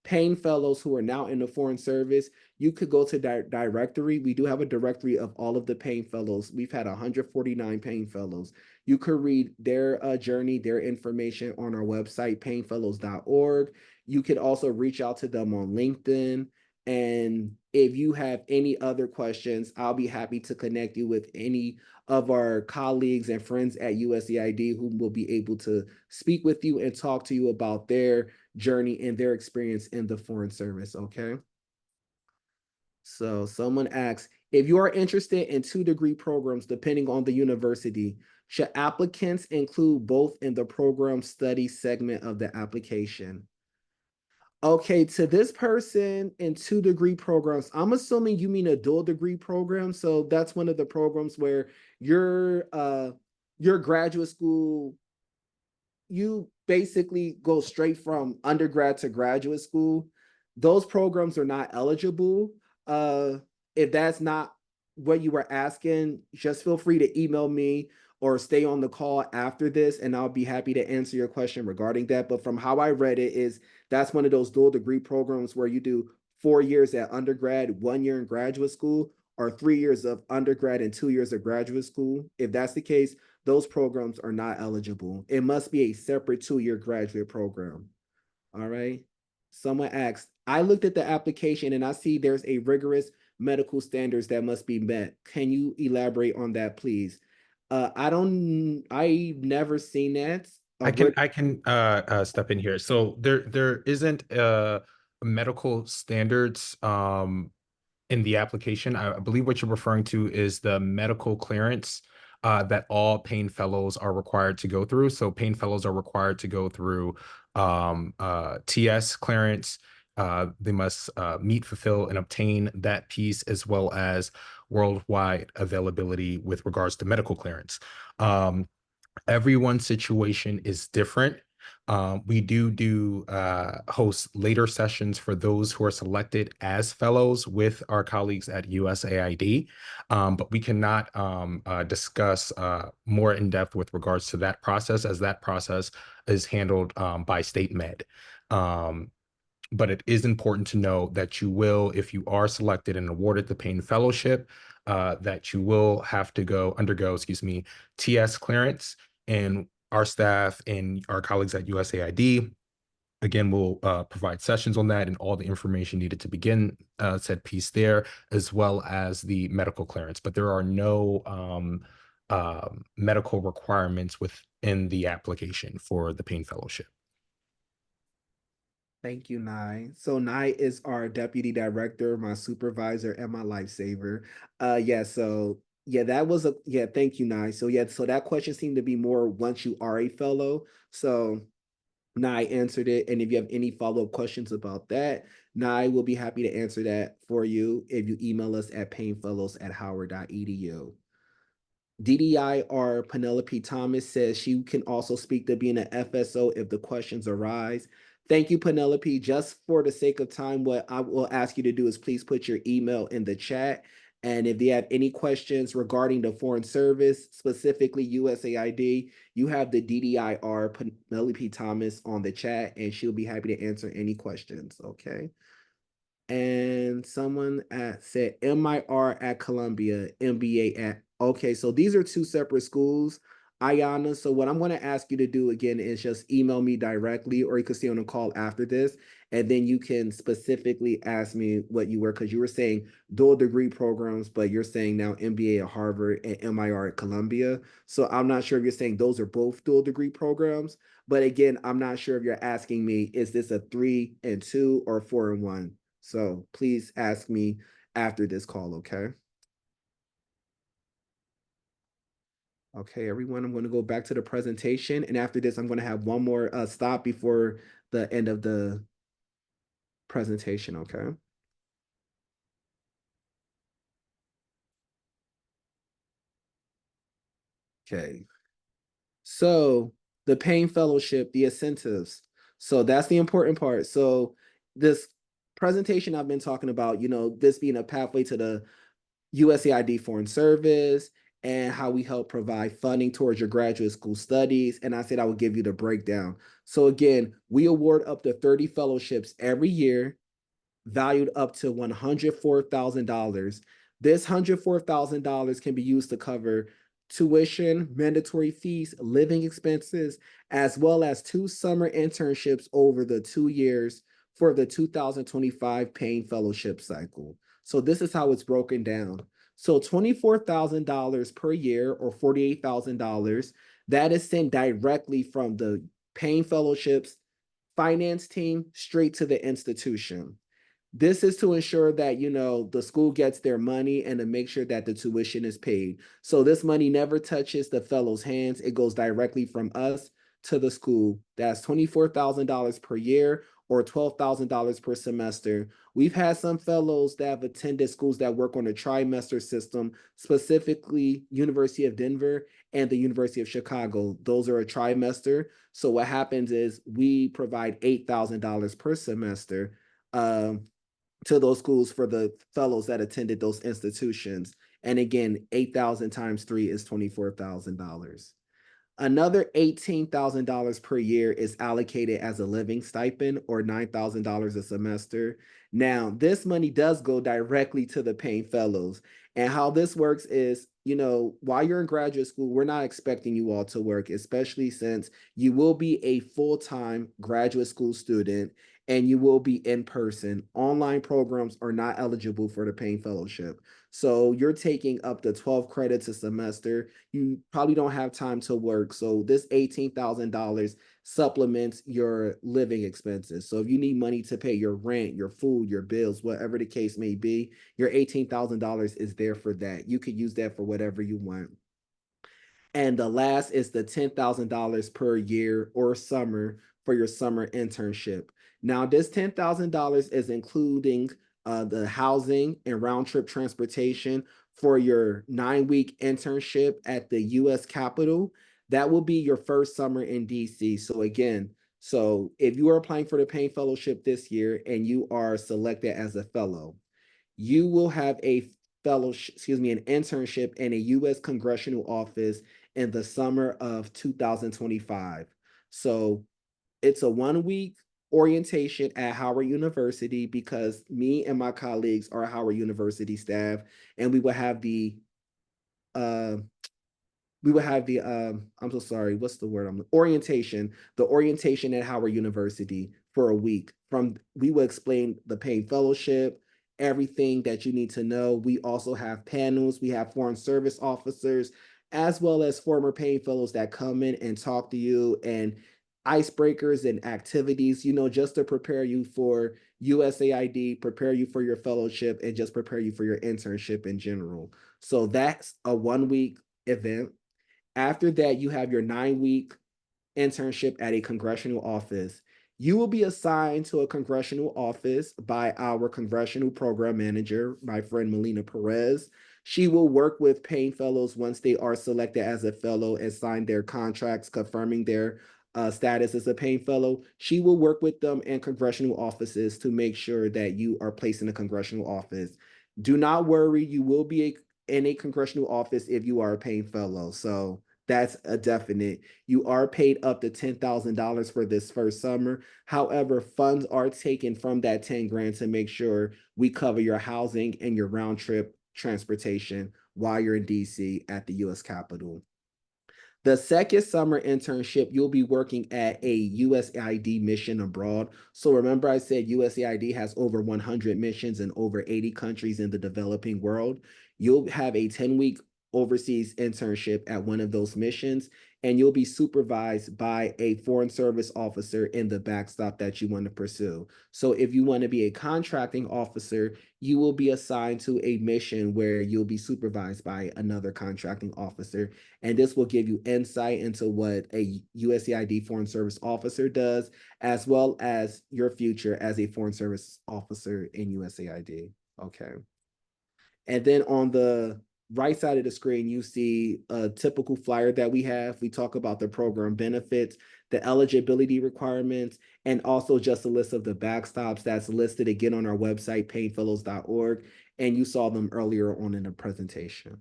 Payne Fellows who are now in the Foreign Service, you could go to directory. We do have a directory of all of the Payne Fellows. We've had 149 Payne Fellows. You could read their journey, their information on our website, paynefellows.org. You could also reach out to them on LinkedIn. And if you have any other questions, I'll be happy to connect you with any of our colleagues and friends at USAID who will be able to speak with you and talk to you about their journey and their experience in the Foreign Service. Okay. So someone asks, if you are interested in 2-degree programs, depending on the university, should applicants include both in the program study segment of the application? Okay, to this person in 2-degree programs, I'm assuming you mean a dual degree program. So that's one of the programs where your graduate school, you basically go straight from undergrad to graduate school. Those programs are not eligible. Uh, if that's not what you were asking, just feel free to email me or stay on the call after this, and I'll be happy to answer your question regarding that. But from how I read it, is that's one of those dual degree programs where you do 4 years at undergrad, 1 year in graduate school, or 3 years of undergrad and 2 years of graduate school. If that's the case, those programs are not eligible. It must be a separate 2 year graduate program. All right. Someone asked, I looked at the application and I see there's a rigorous medical standards that must be met. Can you elaborate on that, please? I never seen that. I can step in here. So there isn't medical standards in the application. I believe what you're referring to is the medical clearance that all Payne Fellows are required to go through. So Payne Fellows are required to go through TS clearance. They must meet, fulfill, and obtain that piece, as well as worldwide availability with regards to medical clearance. Um, Everyone's situation is different. We do host later sessions for those who are selected as fellows with our colleagues at USAID, but we cannot discuss more in depth with regards to that process, as that process is handled by state med. Um, but it is important to know that you will, if you are selected and awarded the Payne Fellowship, that you will have to undergo, excuse me, TS clearance. And our staff and our colleagues at USAID, again, will provide sessions on that and all the information needed to begin said piece there, as well as the medical clearance. But there are no medical requirements within the application for the Payne Fellowship. Thank you, Nye. So Nye is our deputy director, my supervisor, and my lifesaver. Yeah, so yeah, that was a yeah, thank you, Nye. So yeah, so that question seemed to be more once you are a fellow. So Nye answered it. And if you have any follow-up questions about that, Nye will be happy to answer that for you if you email us at paynefellows@howard.edu. DDI Penelope Thomas says she can also speak to being an FSO if the questions arise. Thank you, Penelope. Just for the sake of time, what I will ask you to do is please put your email in the chat. And if you have any questions regarding the Foreign Service, specifically USAID, you have the DDIR Penelope Thomas on the chat, and she'll be happy to answer any questions. Okay. And someone said MIR at Columbia, MBA at. Okay, so these are two separate schools, Ayana. So what I'm going to ask you to do again is just email me directly, or you can stay on a call after this, and then you can specifically ask me what you were, because you were saying dual degree programs, but you're saying now MBA at Harvard and MIR at Columbia. So I'm not sure if you're saying those are both dual degree programs, but again, I'm not sure if you're asking me, is this a 3 and 2 or 4 and 1? So please ask me after this call, okay? Okay, everyone, I'm going to go back to the presentation. And after this, I'm going to have one more stop before the end of the presentation, okay? Okay, so the Payne Fellowship, the incentives. So that's the important part. So this presentation I've been talking about, this being a pathway to the USAID Foreign Service, and how we help provide funding towards your graduate school studies. And I said I would give you the breakdown. So again, we award up to 30 fellowships every year, valued up to $104,000. This $104,000 can be used to cover tuition, mandatory fees, living expenses, as well as 2 summer internships over the 2 years for the 2025 Payne Fellowship cycle. So this is how it's broken down. So $24,000 per year, or $48,000, that is sent directly from the Payne Fellowships finance team straight to the institution. This is to ensure that, the school gets their money and to make sure that the tuition is paid. So this money never touches the fellow's hands. It goes directly from us to the school. That's $24,000 per year, or $12,000 per semester. We've had some fellows that have attended schools that work on a trimester system, specifically University of Denver and the University of Chicago. Those are a trimester. So what happens is we provide $8,000 per semester. To those schools for the fellows that attended those institutions. And again, 8,000 times 3 is $24,000. Another $18,000 per year is allocated as a living stipend, or $9,000 a semester. Now, this money does go directly to the Payne Fellows. And how this works is, while you're in graduate school, we're not expecting you all to work, especially since you will be a full-time graduate school student and you will be in person. Online programs are not eligible for the Payne Fellowship. So you're taking up to 12 credits a semester. You probably don't have time to work. So this $18,000 supplements your living expenses. So if you need money to pay your rent, your food, your bills, whatever the case may be, your $18,000 is there for that. You could use that for whatever you want. And the last is the $10,000 per year or summer for your summer internship. Now, this $10,000 is including the housing and round trip transportation for your 9-week internship at the US Capitol. That will be your first summer in DC. So again, so if you are applying for the Payne Fellowship this year and you are selected as a fellow, you will have a fellowship, excuse me, an internship in a US congressional office in the summer of 2025. So it's a 1 week orientation at Howard University because me and my colleagues are Howard University staff, and uh, I'm so sorry, what's the word? The orientation at Howard University for a week. We will explain the Payne Fellowship, everything that you need to know. We also have panels, we have foreign service officers, as well as former Payne Fellows that come in and talk to you, and icebreakers and activities, just to prepare you for USAID, prepare you for your fellowship, and just prepare you for your internship in general. So that's a 1 week event. After that, you have your 9 week internship at a congressional office. You will be assigned to a congressional office by our congressional program manager, my friend Melina Perez. She will work with Payne Fellows once they are selected as a fellow and sign their contracts confirming their status as a Payne Fellow. She will work with them in congressional offices to make sure that you are placed in a congressional office. Do not worry, you will be in a congressional office if you are a Payne Fellow. So that's a definite. You are paid up to $10,000 for this first summer. However, funds are taken from that 10 grand to make sure we cover your housing and your round trip transportation while you're in DC at the US Capitol. The second summer internship, you'll be working at a USAID mission abroad. So remember, I said USAID has over 100 missions in over 80 countries in the developing world. You'll have a 10-week overseas internship at one of those missions, and you'll be supervised by a foreign service officer in the backstop that you want to pursue. So if you want to be a contracting officer, you will be assigned to a mission where you'll be supervised by another contracting officer, and this will give you insight into what a USAID Foreign Service Officer does, as well as your future as a Foreign Service Officer in USAID. Okay. And then on the right side of the screen, you see a typical flyer that we have. We talk about the program benefits, the eligibility requirements, and also just a list of the backstops that's listed again on our website, paynefellows.org. And you saw them earlier on in the presentation.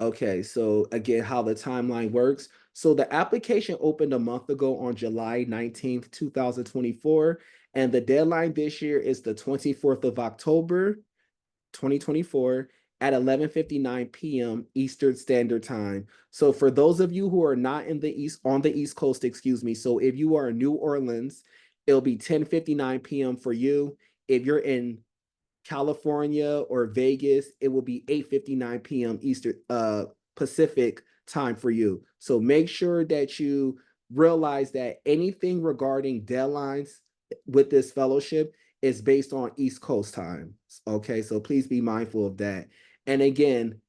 Okay, so again, how the timeline works. So the application opened a month ago on July 19th, 2024, and the deadline this year is the 24th of October, 2024 at 11:59 p.m. Eastern Standard Time. So for those of you who are not on the East Coast, excuse me. So if you are in New Orleans, it'll be 10:59 p.m. for you. If you're in California or Vegas, it will be 8:59 p.m. Eastern Pacific time for you. So make sure that you realize that anything regarding deadlines with this fellowship is based on East Coast time. Okay, so please be mindful of that. And again,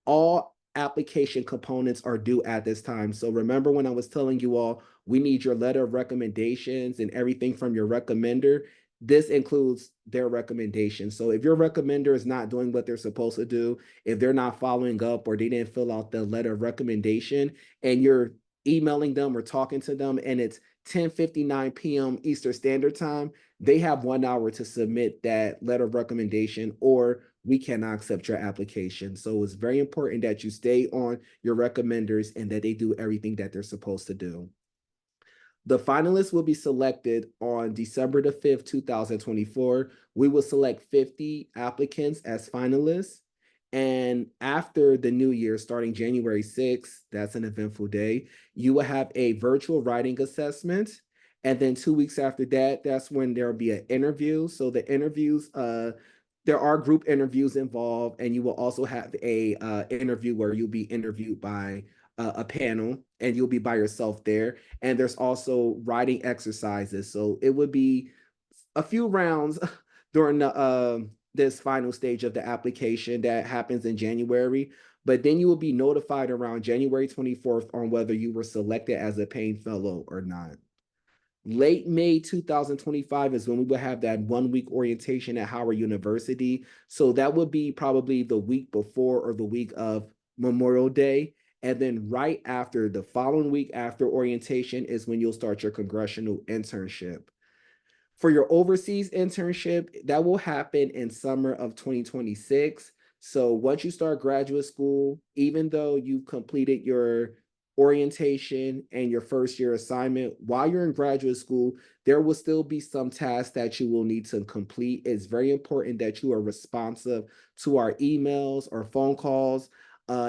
all application components are due at this time. So remember when I was telling you all, we need your letter of recommendations and everything from your recommender. This includes their recommendations. So if your recommender is not doing what they're supposed to do, if they're not following up or they didn't fill out the letter of recommendation and you're emailing them or talking to them and it's 10:59 p.m. Eastern Standard Time, they have 1 hour to submit that letter of recommendation or we cannot accept your application. So it's very important that you stay on your recommenders and that they do everything that they're supposed to do. The finalists will be selected on December the 5th, 2024. We will select 50 applicants as finalists. And after the new year, starting January 6th, that's an eventful day, you will have a virtual writing assessment. And then 2 weeks after that, that's when there'll be an interview. So the interviews, there are group interviews involved, and you will also have a interview where you'll be interviewed by a panel, and you'll be by yourself there. And there's also writing exercises. So it would be a few rounds during the this final stage of the application that happens in January. But then you will be notified around January 24th on whether you were selected as a Payne Fellow or not. Late May 2025 is when we will have that 1 week orientation at Howard University. So that would be probably the week before or the week of Memorial Day. And then right after, the following week after orientation is when you'll start your congressional internship. For your overseas internship, that will happen in summer of 2026. So once you start graduate school, even though you've completed your orientation and your first year assignment, while you're in graduate school, there will still be some tasks that you will need to complete. It's very important that you are responsive to our emails or phone calls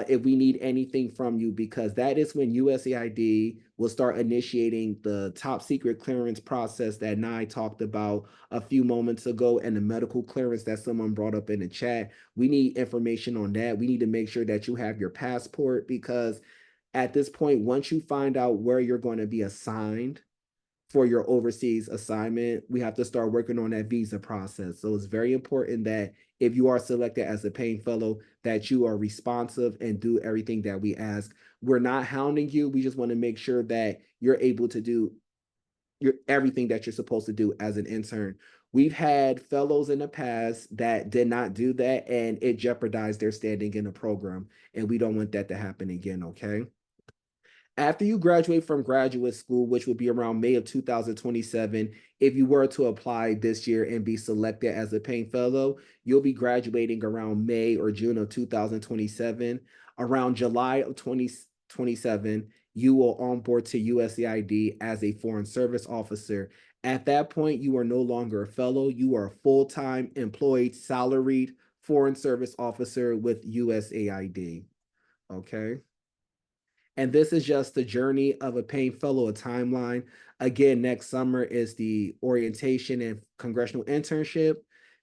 if we need anything from you, because that is when USAID will start initiating the top secret clearance process that Nye talked about a few moments ago, and the medical clearance that someone brought up in the chat. We need information on that. We need to make sure that you have your passport, because at this point, once you find out where you're going to be assigned for your overseas assignment, we have to start working on that visa process. So it's very important that if you are selected as a Payne Fellow, that you are responsive and do everything that we ask. We're not hounding you. We just want to make sure that you're able to do everything that you're supposed to do as an intern. We've had fellows in the past that did not do that, and it jeopardized their standing in the program. And we don't want that to happen again, okay? After you graduate from graduate school, which will be around May of 2027, if you were to apply this year and be selected as a Payne Fellow, you'll be graduating around May or June of 2027. Around July of 2027, you will onboard to USAID as a Foreign Service Officer. At that point, you are no longer a fellow, you are a full-time employed, salaried Foreign Service Officer with USAID. Okay. And this is just the journey of a Payne Fellow, a timeline. Again, next summer is the orientation and congressional internship,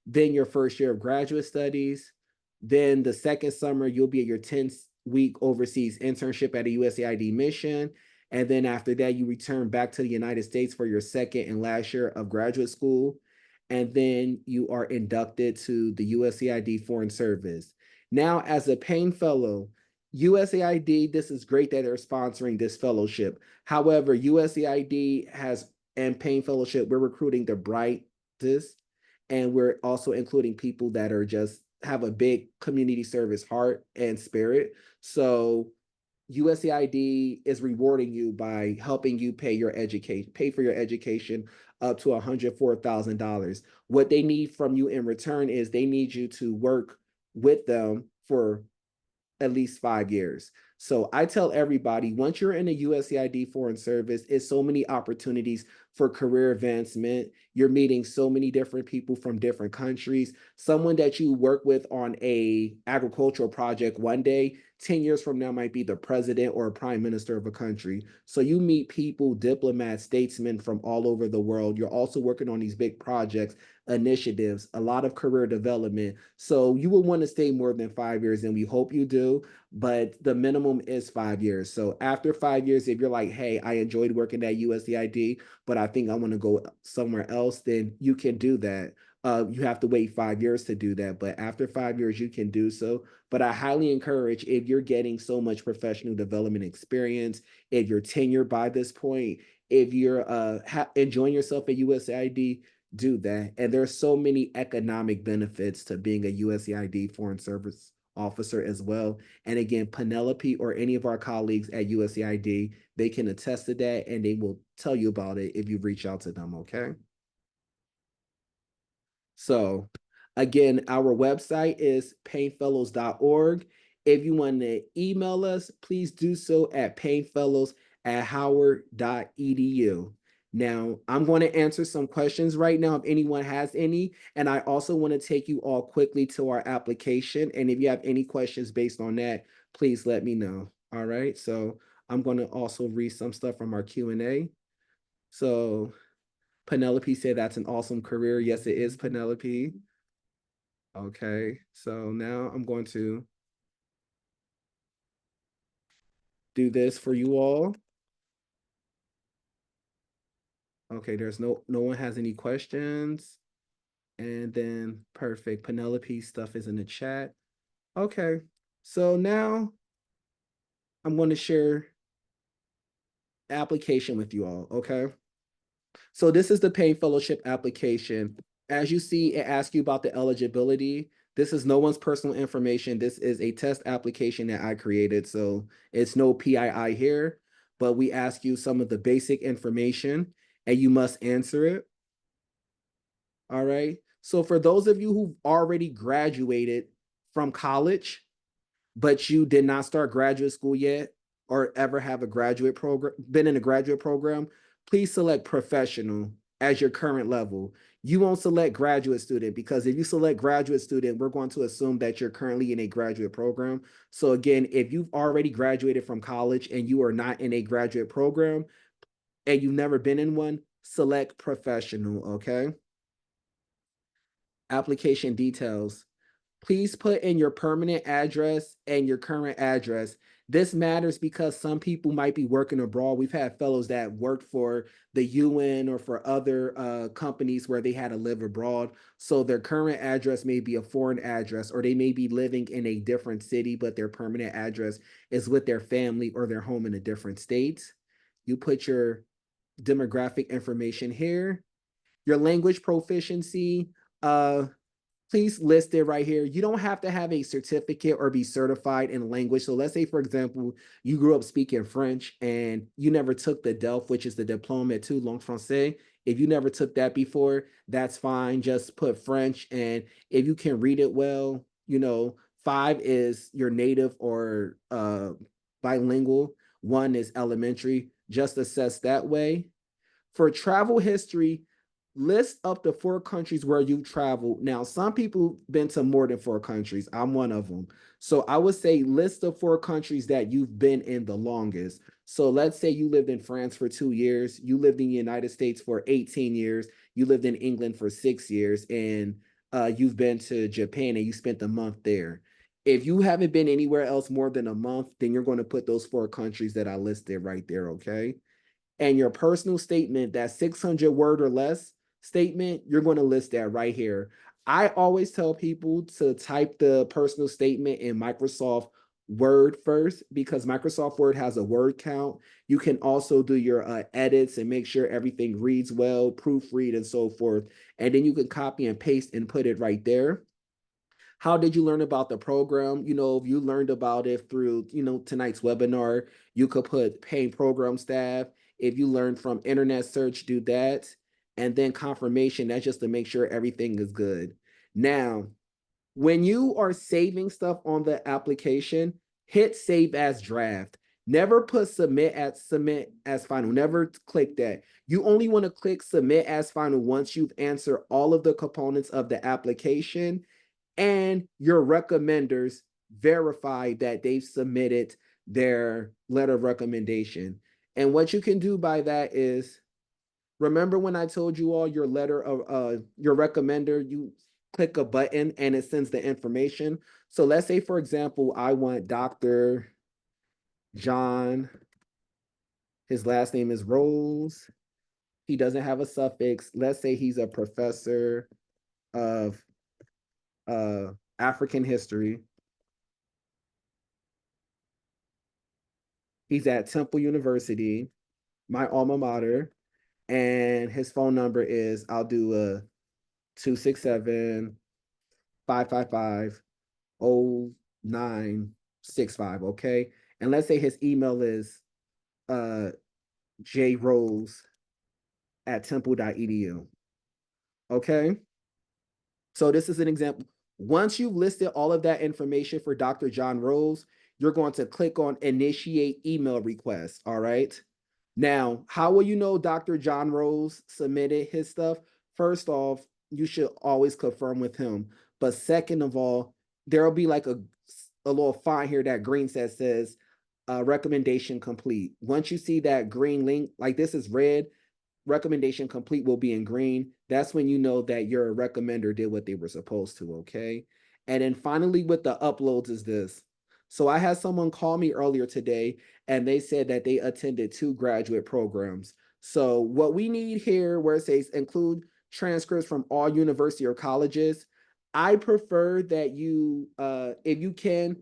then your first year of graduate studies. Then the second summer, you'll be at your 10-week overseas internship at a USAID mission. And then after that, you return back to the United States for your second and last year of graduate school. And then you are inducted to the USAID Foreign Service. Now, as a Payne Fellow, USAID, this is great that they're sponsoring this fellowship. However, USAID has, and Payne Fellowship, we're recruiting the brightest, and we're also including people that are just have a big community service heart and spirit. So USAID is rewarding you by helping you pay for your education up to $104,000. What they need from you in return is they need you to work with them for at least 5 years. So I tell everybody, once you're in a USAID Foreign Service, it's so many opportunities for career advancement. You're meeting so many different people from different countries. Someone that you work with on a agricultural project one day, 10 years from now might be the president or a prime minister of a country. So you meet people, diplomats, statesmen from all over the world. You're also working on these big projects, initiatives, a lot of career development. So you will want to stay more than 5 years, and we hope you do, but the minimum is 5 years. So after 5 years, if you're like, hey, I enjoyed working at USAID, but I think I want to go somewhere else, then you can do that. You have to wait 5 years to do that, but after 5 years, you can do so. But I highly encourage, if you're getting so much professional development experience, if you're tenured by this point, if you're enjoying yourself at USAID, do that. And there's so many economic benefits to being a USAID Foreign Service Officer as well. And again, Penelope or any of our colleagues at USAID, they can attest to that, and they will tell you about it if you reach out to them, okay? So again, our website is paynefellows.org. If you want to email us, please do so at paynefellows@howard.edu. Now, I'm going to answer some questions right now if anyone has any. And I also want to take you all quickly to our application. And if you have any questions based on that, please let me know. All right. So I'm going to also read some stuff from our Q&A. So Penelope said that's an awesome career. Yes, it is, Penelope. Okay, so now I'm going to do this for you all. Okay, there's no one has any questions. And then perfect. Penelope stuff is in the chat. Okay, so now I'm going to share application with you all. Okay. So this is the Payne Fellowship application. As you see, it asks you about the eligibility. This is no one's personal information. This is a test application that I created. So it's no PII here, but we ask you some of the basic information and you must answer it. All right. So for those of you who've already graduated from college, but you did not start graduate school yet or ever have a graduate program, been in a graduate program, please select professional as your current level. You won't select graduate student because if you select graduate student, we're going to assume that you're currently in a graduate program. So again, if you've already graduated from college and you are not in a graduate program and you've never been in one, select professional, okay? Application details. Please put in your permanent address and your current address. This matters because some people might be working abroad. We've had fellows that worked for the UN or for other companies where they had to live abroad. So their current address may be a foreign address, or they may be living in a different city, but their permanent address is with their family or their home in a different state. You put your demographic information here, your language proficiency. Uh, Please list it right here. You don't have to have a certificate or be certified in language. So let's say, for example, you grew up speaking French and you never took the DELF, which is the Diplôme études langue française. If you never took that before, that's fine. Just put French. And if you can read it well, 5 is your native or bilingual. 1 is elementary. Just assess that way. For travel history, list up the 4 countries where you've traveled. Now, some people been to more than 4 countries. I'm one of them. So I would say list the 4 countries that you've been in the longest. So let's say you lived in France for 2 years, you lived in the United States for 18 years, you lived in England for 6 years, and you've been to Japan and you spent a month there. If you haven't been anywhere else more than a month, then you're going to put those 4 countries that I listed right there, okay? And your personal statement, that 600 word or less statement, you're going to list that right here. I always tell people to type the personal statement in Microsoft Word first because Microsoft Word has a word count. You can also do your edits and make sure everything reads well, proofread, and so forth. And then you can copy and paste and put it right there. How did you learn about the program? If you learned about it through, tonight's webinar, you could put Payne program staff. If you learned from internet search, do that. And then confirmation, that's just to make sure everything is good. Now, when you are saving stuff on the application, hit save as draft. Never put submit as final. Never click that. You only want to click submit as final once you've answered all of the components of the application and your recommenders verify that they've submitted their letter of recommendation. And what you can do by that is, remember when I told you all your letter of your recommender, you click a button and it sends the information. So let's say, for example, I want Dr. John, his last name is Rose. He doesn't have a suffix. Let's say he's a professor of uh, African history. He's at Temple University, my alma mater, and his phone number is, I'll do a 267-555-0965, okay? And let's say his email is uh jrose at temple.edu. Okay. So this is an example. Once you've listed all of that information for Dr. John Rose, you're going to click on initiate email request. All right. Now, how will you know Dr. John Rose submitted his stuff? First off, you should always confirm with him. But second of all, there'll be like a little font here that green says recommendation complete. Once you see that green link, like this is red, recommendation complete will be in green. That's when you know that your recommender did what they were supposed to, okay? And then finally with the uploads is this. So I had someone call me earlier today and they said that they attended 2 graduate programs. So what we need here where it says include transcripts from all university or colleges, I prefer that you if you can,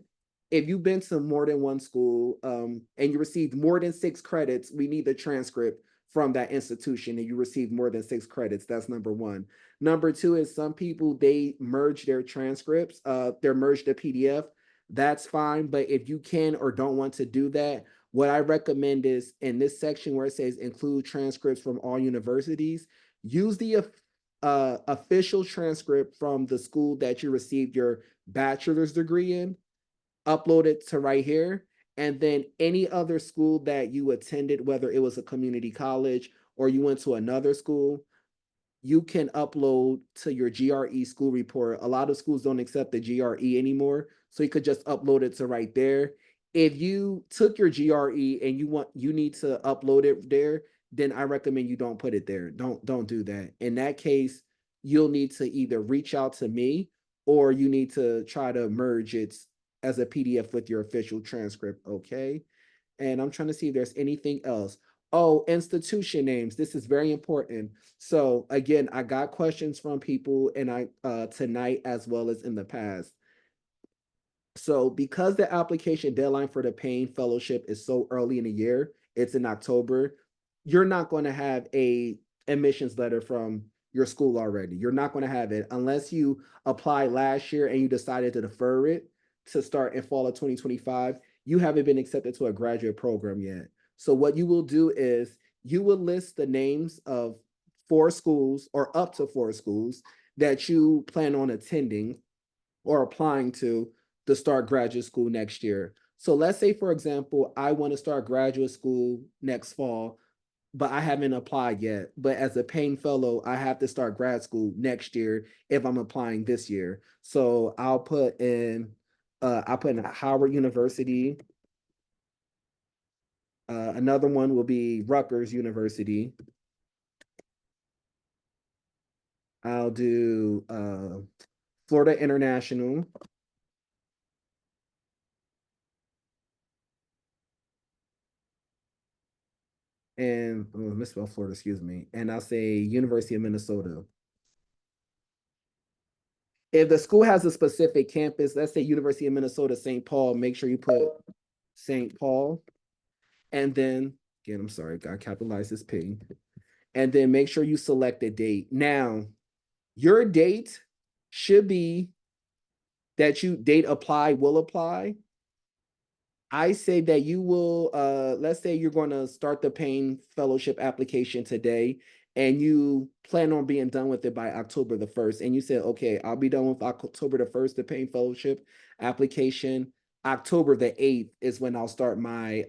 if you've been to more than one school and you received more than 6 credits, we need the transcript from that institution and you received more than 6 credits. That's number one. Number two is some people, they merge their transcripts, they're merged to PDF. That's fine. But if you can or don't want to do that, what I recommend is in this section where it says include transcripts from all universities, use the official transcript from the school that you received your bachelor's degree in, upload it to right here. And then any other school that you attended, whether it was a community college or you went to another school, you can upload to your GRE school report. A lot of schools don't accept the GRE anymore, so you could just upload it to right there. If you took your GRE and you need to upload it there, then I recommend you don't put it there. Don't do that. In that case, you'll need to either reach out to me or you need to try to merge it as a PDF with your official transcript, okay? And I'm trying to see if there's anything else. Oh, institution names. This is very important. So again, I got questions from people and I tonight as well as in the past. So because the application deadline for the Payne Fellowship is so early in the year, it's in October, you're not going to have a admissions letter from your school already. You're not going to have it unless you applied last year and you decided to defer it to start in fall of 2025. You haven't been accepted to a graduate program yet. So what you will do is you will list the names of 4 schools or up to 4 schools that you plan on attending or applying to start graduate school next year. So let's say, for example, I want to start graduate school next fall, but I haven't applied yet. But as a Payne Fellow, I have to start grad school next year if I'm applying this year. So I'll put in Howard University. Another one will be Rutgers University. I'll do Florida International. And misspell Florida, excuse me. And I'll say University of Minnesota. If the school has a specific campus, let's say University of Minnesota, St. Paul, make sure you put St. Paul. And then, again, I'm sorry, gotta capitalize this P. And then make sure you select a date. Now, your date should be that you date apply, will apply. I say that you will, let's say you're going to start the Payne Fellowship application today and you plan on being done with it by October the 1st. And you said, okay, I'll be done with October the 1st, the Payne Fellowship application. October the 8th is when I'll start my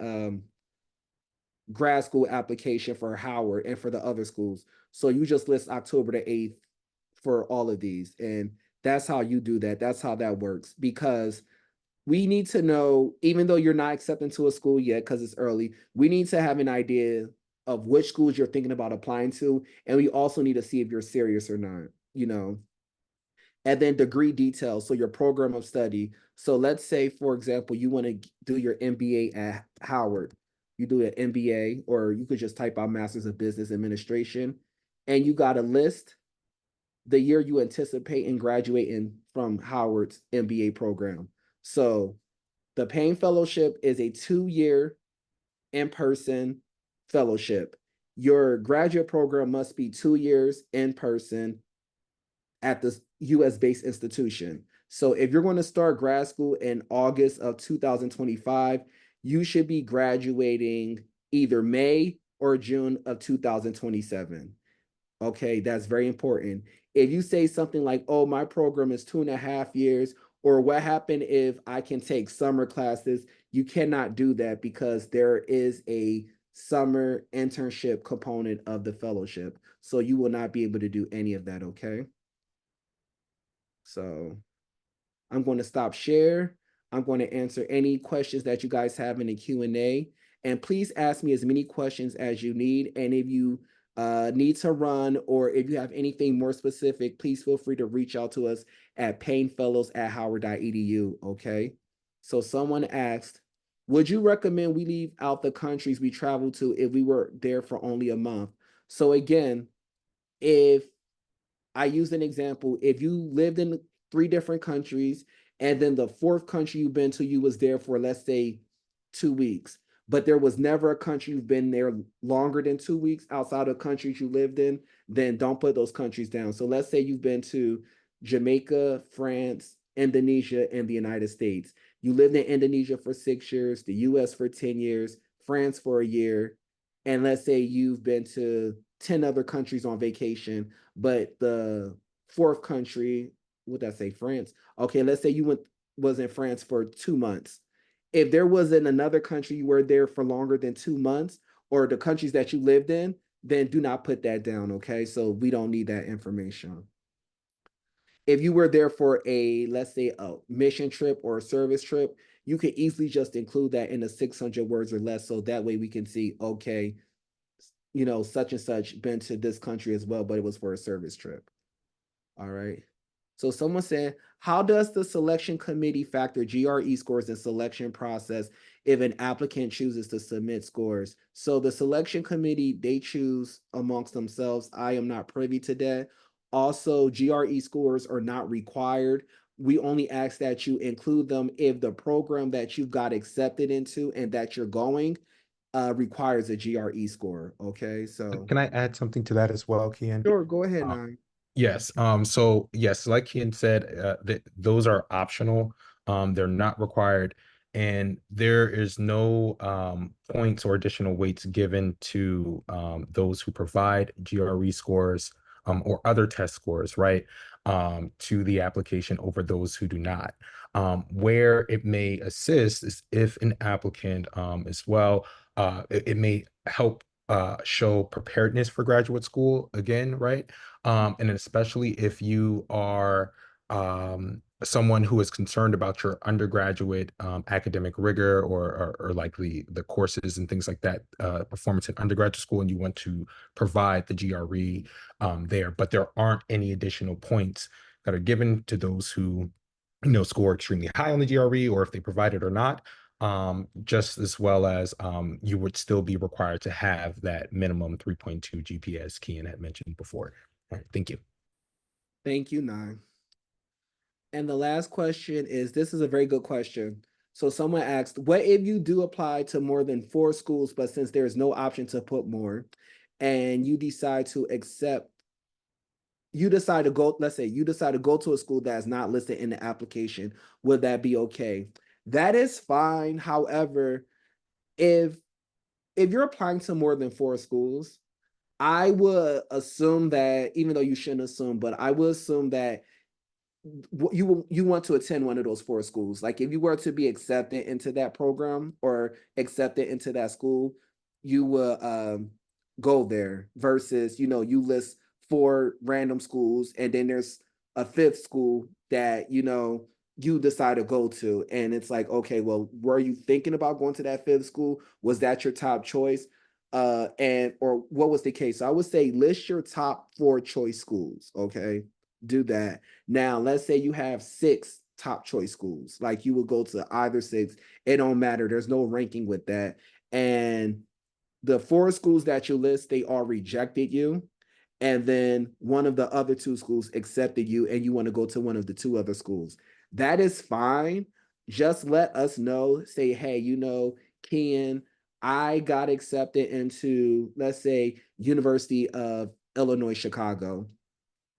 grad school application for Howard and for the other schools. So you just list October the 8th for all of these. And that's how you do that. That's how that works because we need to know, even though you're not accepted to a school yet because it's early, we need to have an idea of which schools you're thinking about applying to. And we also need to see if you're serious or not, you know. And then degree details, so your program of study. So let's say, for example, you want to do your MBA at Howard. You do an MBA, or you could just type out Masters of Business Administration, and you got a list the year you anticipate in graduating from Howard's MBA program. So the Payne Fellowship is a 2-year in-person fellowship. Your graduate program must be 2 years in person at the US-based institution. So if you're going to start grad school in August of 2025, you should be graduating either May or June of 2027. Okay, that's very important. If you say something like, oh, my program is 2.5 years, or what happened if I can take summer classes, you cannot do that because there is a summer internship component of the fellowship. So you will not be able to do any of that, okay? So I'm going to stop share. I'm going to answer any questions that you guys have in the Q&A. And please ask me as many questions as you need. And if you need to run or if you have anything more specific, please feel free to reach out to us at paynefellows@howard.edu, okay? So someone asked, would you recommend we leave out the countries we travel to if we were there for only a month? So again, if I use an example. If you lived in 3 different countries, and then the 4th country you've been to, you was there for, let's say, 2 weeks, but there was never a country you've been there longer than 2 weeks outside of countries you lived in, then don't put those countries down. So let's say you've been to Jamaica, France, Indonesia, and the United States. You lived in Indonesia for 6 years, the US for 10 years, France for a year, and let's say you've been to 10 other countries on vacation, but the fourth country, would I say France? Okay, let's say you was in France for 2 months. If there was in another country you were there for longer than 2 months, or the countries that you lived in, then do not put that down. Okay, so we don't need that information. If you were there for a, let's say, a mission trip or a service trip, you could easily just include that in the 600 words or less. So that way we can see, okay, such and such been to this country as well, but it was for a service trip. All right. So someone said, how does the selection committee factor GRE scores in selection process if an applicant chooses to submit scores? So the selection committee, they choose amongst themselves. I am not privy to that. Also, GRE scores are not required. We only ask that you include them if the program that you've got accepted into and that you're going requires a GRE score. Okay, so Can I add something to that as well, Kian? sure, go ahead, Nine. Yes. So yes, like Kian said, that those are optional. They're not required, and there is no points or additional weights given to those who provide GRE scores or other test scores, right? To the application over those who do not. Where it may assist is if an applicant as well, it may help show preparedness for graduate school again, right? And especially if you are someone who is concerned about your undergraduate academic rigor or like the courses and things like that, performance in undergraduate school, and you want to provide the GRE there, but there aren't any additional points that are given to those who score extremely high on the GRE, or if they provide it or not, just as well as you would still be required to have that minimum 3.2 GPS Kian had mentioned before. All right, thank you. Thank you, Nine. And the last question is, this is a very good question. So someone asked, what if you do apply to more than 4 schools, but since there is no option to put more, and you decide to accept, you decide to go, let's say you decide to go to a school that is not listed in the application, would that be okay? That is fine. However, if you're applying to more than 4 schools, I would assume that, even though you shouldn't assume, but I would assume that you want to attend one of those 4 schools. Like if you were to be accepted into that program or accepted into that school, you will go there versus you list 4 random schools and then there's a 5th school that you decide to go to, and it's like, okay, well, were you thinking about going to that 5th school? Was that your top choice? And or what was the case? So I would say list your top 4 choice schools. Okay, do that. Now, let's say you have 6 top choice schools, like you would go to either 6. It don't matter. There's no ranking with that. And the 4 schools that you list, they all rejected you. And then one of the other 2 schools accepted you, and you want to go to one of the 2 other schools. That is fine. Just let us know. Say, hey, Ken, I got accepted into, let's say, University of Illinois, Chicago,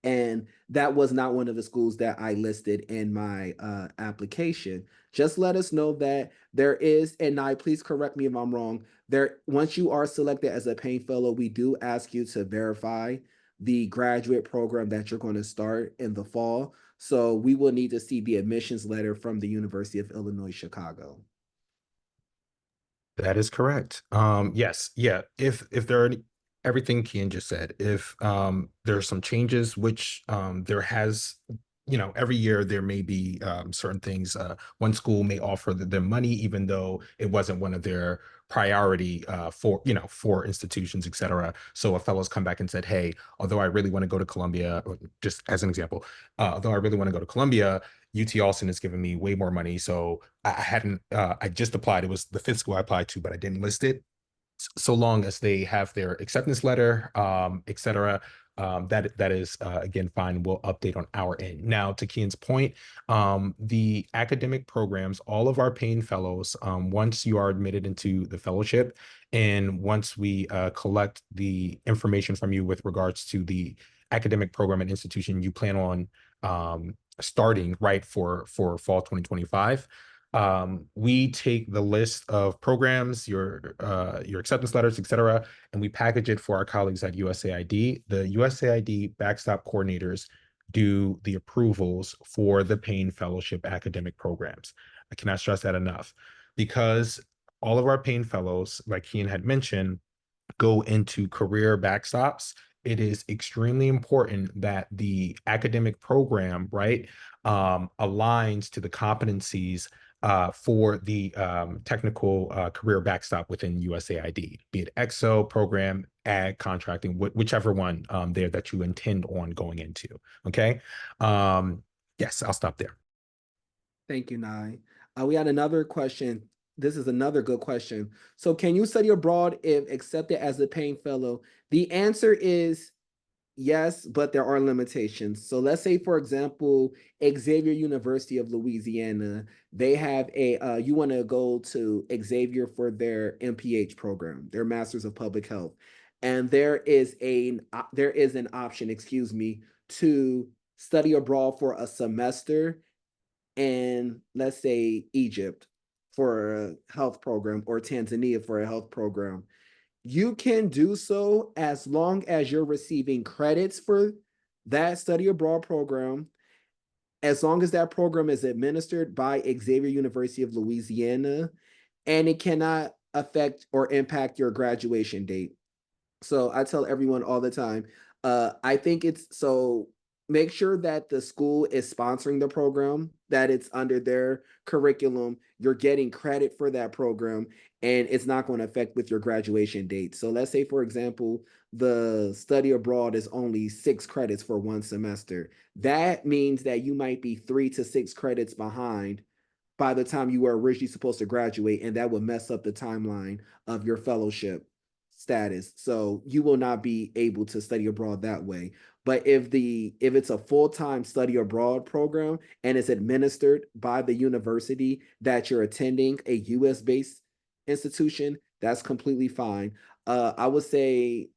and that was not one of the schools that I listed in my application. Just let us know that there is, and I please correct me if I'm wrong. There, once you are selected as a Payne Fellow, we do ask you to verify the graduate program that you're going to start in the fall. So we will need to see the admissions letter from the University of Illinois, Chicago. That is correct. Yes, yeah. If there are everything Kian just said, if there are some changes, which there has, every year there may be certain things. One school may offer them money, even though it wasn't one of their priority for institutions, et cetera. So a fellow's come back and said, hey, although I really want to go to Columbia, or just as an example, although I really want to go to Columbia, UT Austin has given me way more money. So I just applied. It was the 5th school I applied to, but I didn't list it. So long as they have their acceptance letter, et cetera, that is again fine. We'll update on our end. Now, to Kian's point, the academic programs, all of our Payne Fellows, once you are admitted into the fellowship, and once we collect the information from you with regards to the academic program and institution you plan on starting right for fall 2025, we take the list of programs, your acceptance letters, etc., and we package it for our colleagues at USAID. The USAID backstop coordinators do the approvals for the Payne Fellowship academic programs. I cannot stress that enough, because all of our Payne Fellows, like Kian had mentioned, go into career backstops. It is extremely important that the academic program, right, aligns to the competencies for the technical career backstop within USAID, be it EXO program, ag, contracting, whichever one there that you intend on going into. Okay. Yes, I'll stop there. Thank you, Nye. We had another question. This is another good question. So, can you study abroad if accepted as a paying fellow? The answer is yes, but there are limitations. So, let's say, for example, Xavier University of Louisiana, they have you want to go to Xavier for their MPH program, their Masters of Public Health, and there is an option, excuse me, to study abroad for a semester in, let's say, Egypt for a health program or Tanzania for a health program. You can do so as long as you're receiving credits for that study abroad program, as long as that program is administered by Xavier University of Louisiana, and it cannot affect or impact your graduation date. So I tell everyone all the time, I think it's so make sure that the school is sponsoring the program, that it's under their curriculum, you're getting credit for that program, and it's not going to affect with your graduation date. So let's say, for example, the study abroad is only 6 credits for one semester. That means that you might be 3 to 6 credits behind by the time you were originally supposed to graduate, and that would mess up the timeline of your fellowship status. So you will not be able to study abroad that way. But if it's a full-time study abroad program and it's administered by the university that you're attending, a US based institution, that's completely fine. I would say,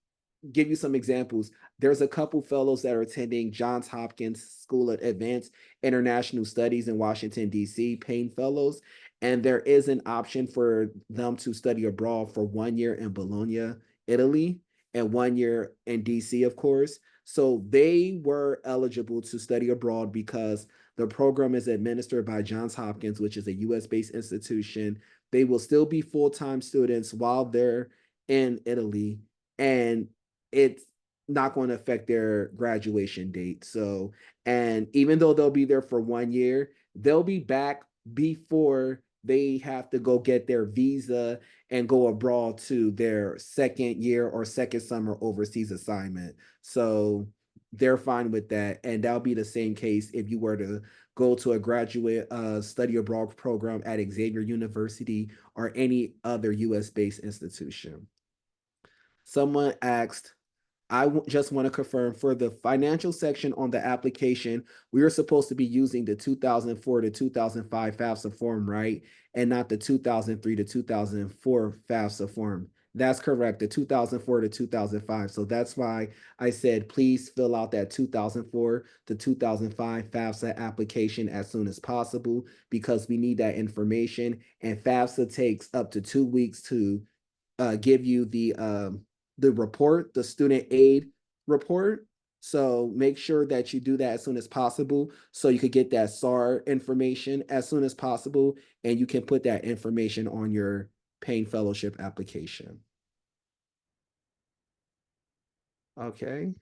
give you some examples. There's a couple fellows that are attending Johns Hopkins School of Advanced International Studies in Washington, D.C., Payne Fellows. And there is an option for them to study abroad for 1 year in Bologna, Italy, and 1 year in DC, of course. So they were eligible to study abroad because the program is administered by Johns Hopkins, which is a US based institution. They will still be full time students while they're in Italy, and it's not going to affect their graduation date. So, and even though they'll be there for 1 year, they'll be back before they have to go get their visa and go abroad to their second year or second summer overseas assignment. So they're fine with that. And that'll be the same case if you were to go to a graduate study abroad program at Xavier University or any other US based institution. Someone asked, just want to confirm for the financial section on the application, we are supposed to be using the 2004 to 2005 FAFSA form, right? And not the 2003 to 2004 FAFSA form. That's correct, the 2004 to 2005. So that's why I said, please fill out that 2004 to 2005 FAFSA application as soon as possible, because we need that information. And FAFSA takes up to 2 weeks to give you the report, the student aid report. So make sure that you do that as soon as possible so you could get that SAR information as soon as possible, and you can put that information on your Payne Fellowship application. Okay.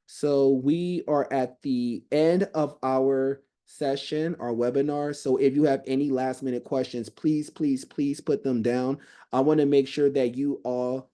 So we are at the end of our session, our webinar. So if you have any last minute questions, please, please, please put them down. I want to make sure that you all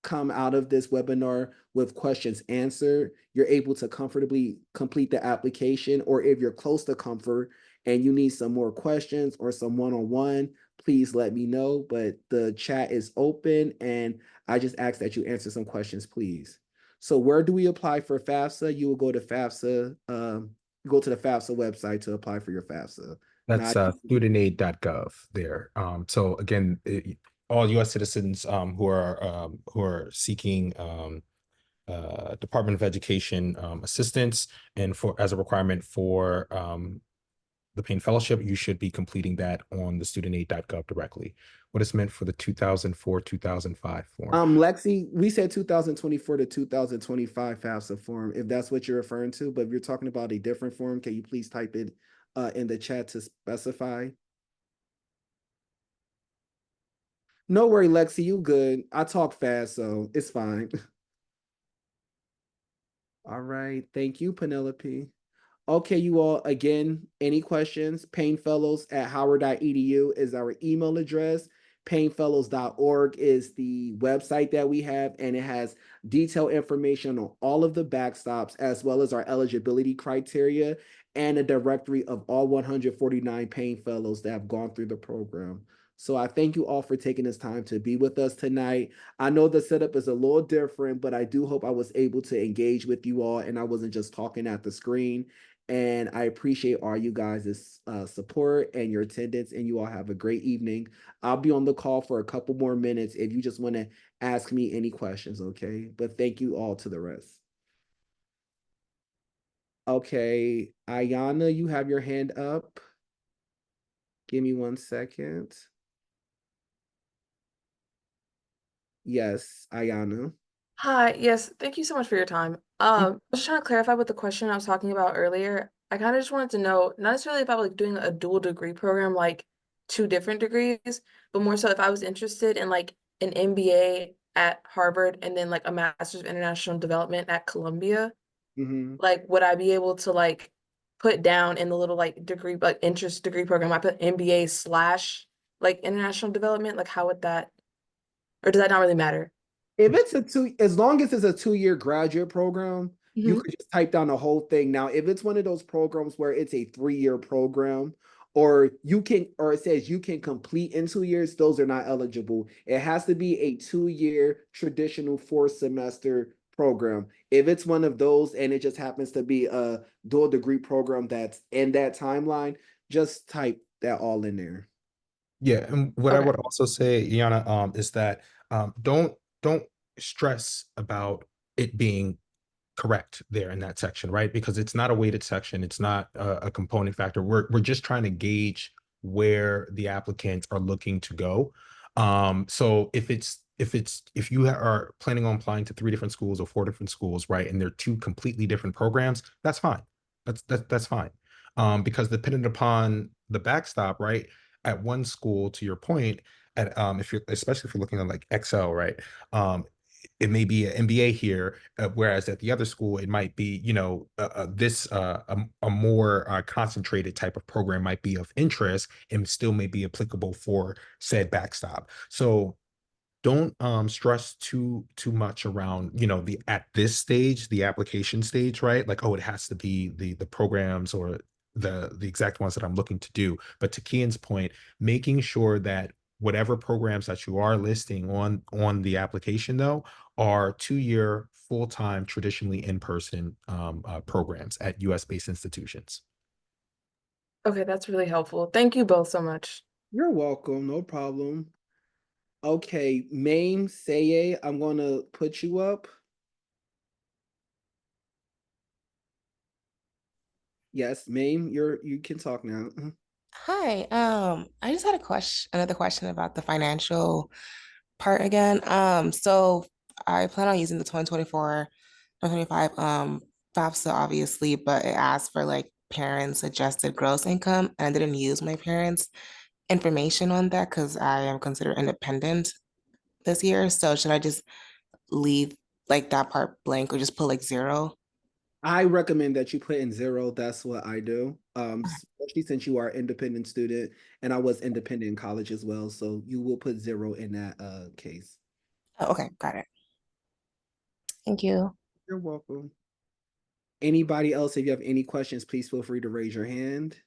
come out of this webinar with questions answered. You're able to comfortably complete the application, or if you're close to comfort and you need some more questions or some one-on-one, please let me know. But the chat is open, and I just ask that you answer some questions, please. So where do we apply for FAFSA? You will go to FAFSA, go to the FAFSA website to apply for your FAFSA. Now, That's studentaid.gov there. So again, all U.S. citizens who are seeking Department of Education assistance and for as a requirement for the Payne Fellowship, you should be completing that on the studentaid.gov directly. What is meant for the 2004-2005 form? Lexi, we said 2024 to 2025 FAFSA form, if that's what you're referring to. But if you're talking about a different form, can you please type it in the chat to specify? No worry, Lexi, you good. I talk fast, so it's fine. All right. Thank you, Penelope. Okay, you all, again, any questions? paynefellows@howard.edu is our email address. Paynefellows.org is the website that we have, and it has detailed information on all of the backstops, as well as our eligibility criteria and a directory of all 149 Payne Fellows that have gone through the program. So I thank you all for taking this time to be with us tonight. I know the setup is a little different, but I do hope I was able to engage with you all and I wasn't just talking at the screen. And I appreciate all you guys' support and your attendance, and you all have a great evening. I'll be on the call for a couple more minutes if you just want to ask me any questions, okay? But thank you all to the rest. Okay, Ayana, you have your hand up. Give me 1 second. Yes, Ayana. Hi, yes, thank you so much for your time. Just trying to clarify with the question I was talking about earlier. I kind of just wanted to know, not necessarily about like doing a dual degree program, like two different degrees, but more so if I was interested in like an MBA at Harvard and then like a Master's of International Development at Columbia, Mhm. like would I be able to like put down in the little like degree, like interest degree program, I put MBA slash like international development? Like how would that, or does that not really matter? If it's as long as it's a 2-year graduate program, you Hmm. could just type down the whole thing. Now, if it's one of those programs where it's a 3-year program, or it says you can complete in 2 years, those are not eligible. It has to be a 2-year traditional 4 semester program. If it's one of those and it just happens to be a dual degree program that's in that timeline, just type that all in there. Yeah, and what I Okay. would also say, Yana, is that don't stress about it being correct there in that section, right? Because it's not a weighted section, it's not a component factor. We're just trying to gauge where the applicants are looking to go. So if you are planning on applying to 3 different schools or 4 different schools, right, and they're 2 completely different programs, that's fine. That's fine. Because depending upon the backstop, right, at one school, to your point, at if you're especially if you're looking at like Excel, right, it may be an MBA here, whereas at the other school, it might be, a more concentrated type of program might be of interest and still may be applicable for said backstop. So don't stress too much around the at this stage, the application stage, right? Like, oh, it has to be the programs or the exact ones that I'm looking to do. But to Kian's point, making sure that whatever programs that you are listing on the application though are 2-year full-time traditionally in-person programs at US based institutions. Okay, that's really helpful. Thank you both so much. You're welcome, no problem. Okay, Maim Seye, I'm gonna put you up. Yes, Maim, you can talk now. Hi, I just had another question about the financial part again. So I plan on using the 2024, 2025 FAFSA obviously, but it asked for like parents' adjusted gross income, and I didn't use my parents' information on that because I am considered independent this year. So should I just leave like that part blank or just put like zero? I recommend that you put in zero. That's what I do. Especially since you are an independent student, and I was independent in college as well. So you will put zero in that case. Oh, okay, got it. Thank you. You're welcome. Anybody else, if you have any questions, please feel free to raise your hand.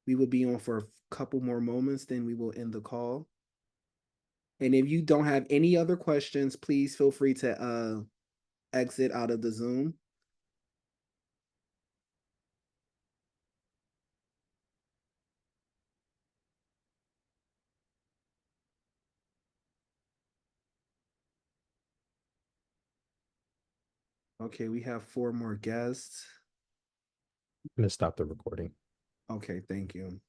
We will be on for a couple more moments, then we will end the call. And if you don't have any other questions, please feel free to exit out of the Zoom. Okay, we have 4 more guests. I'm gonna stop the recording. Okay, thank you.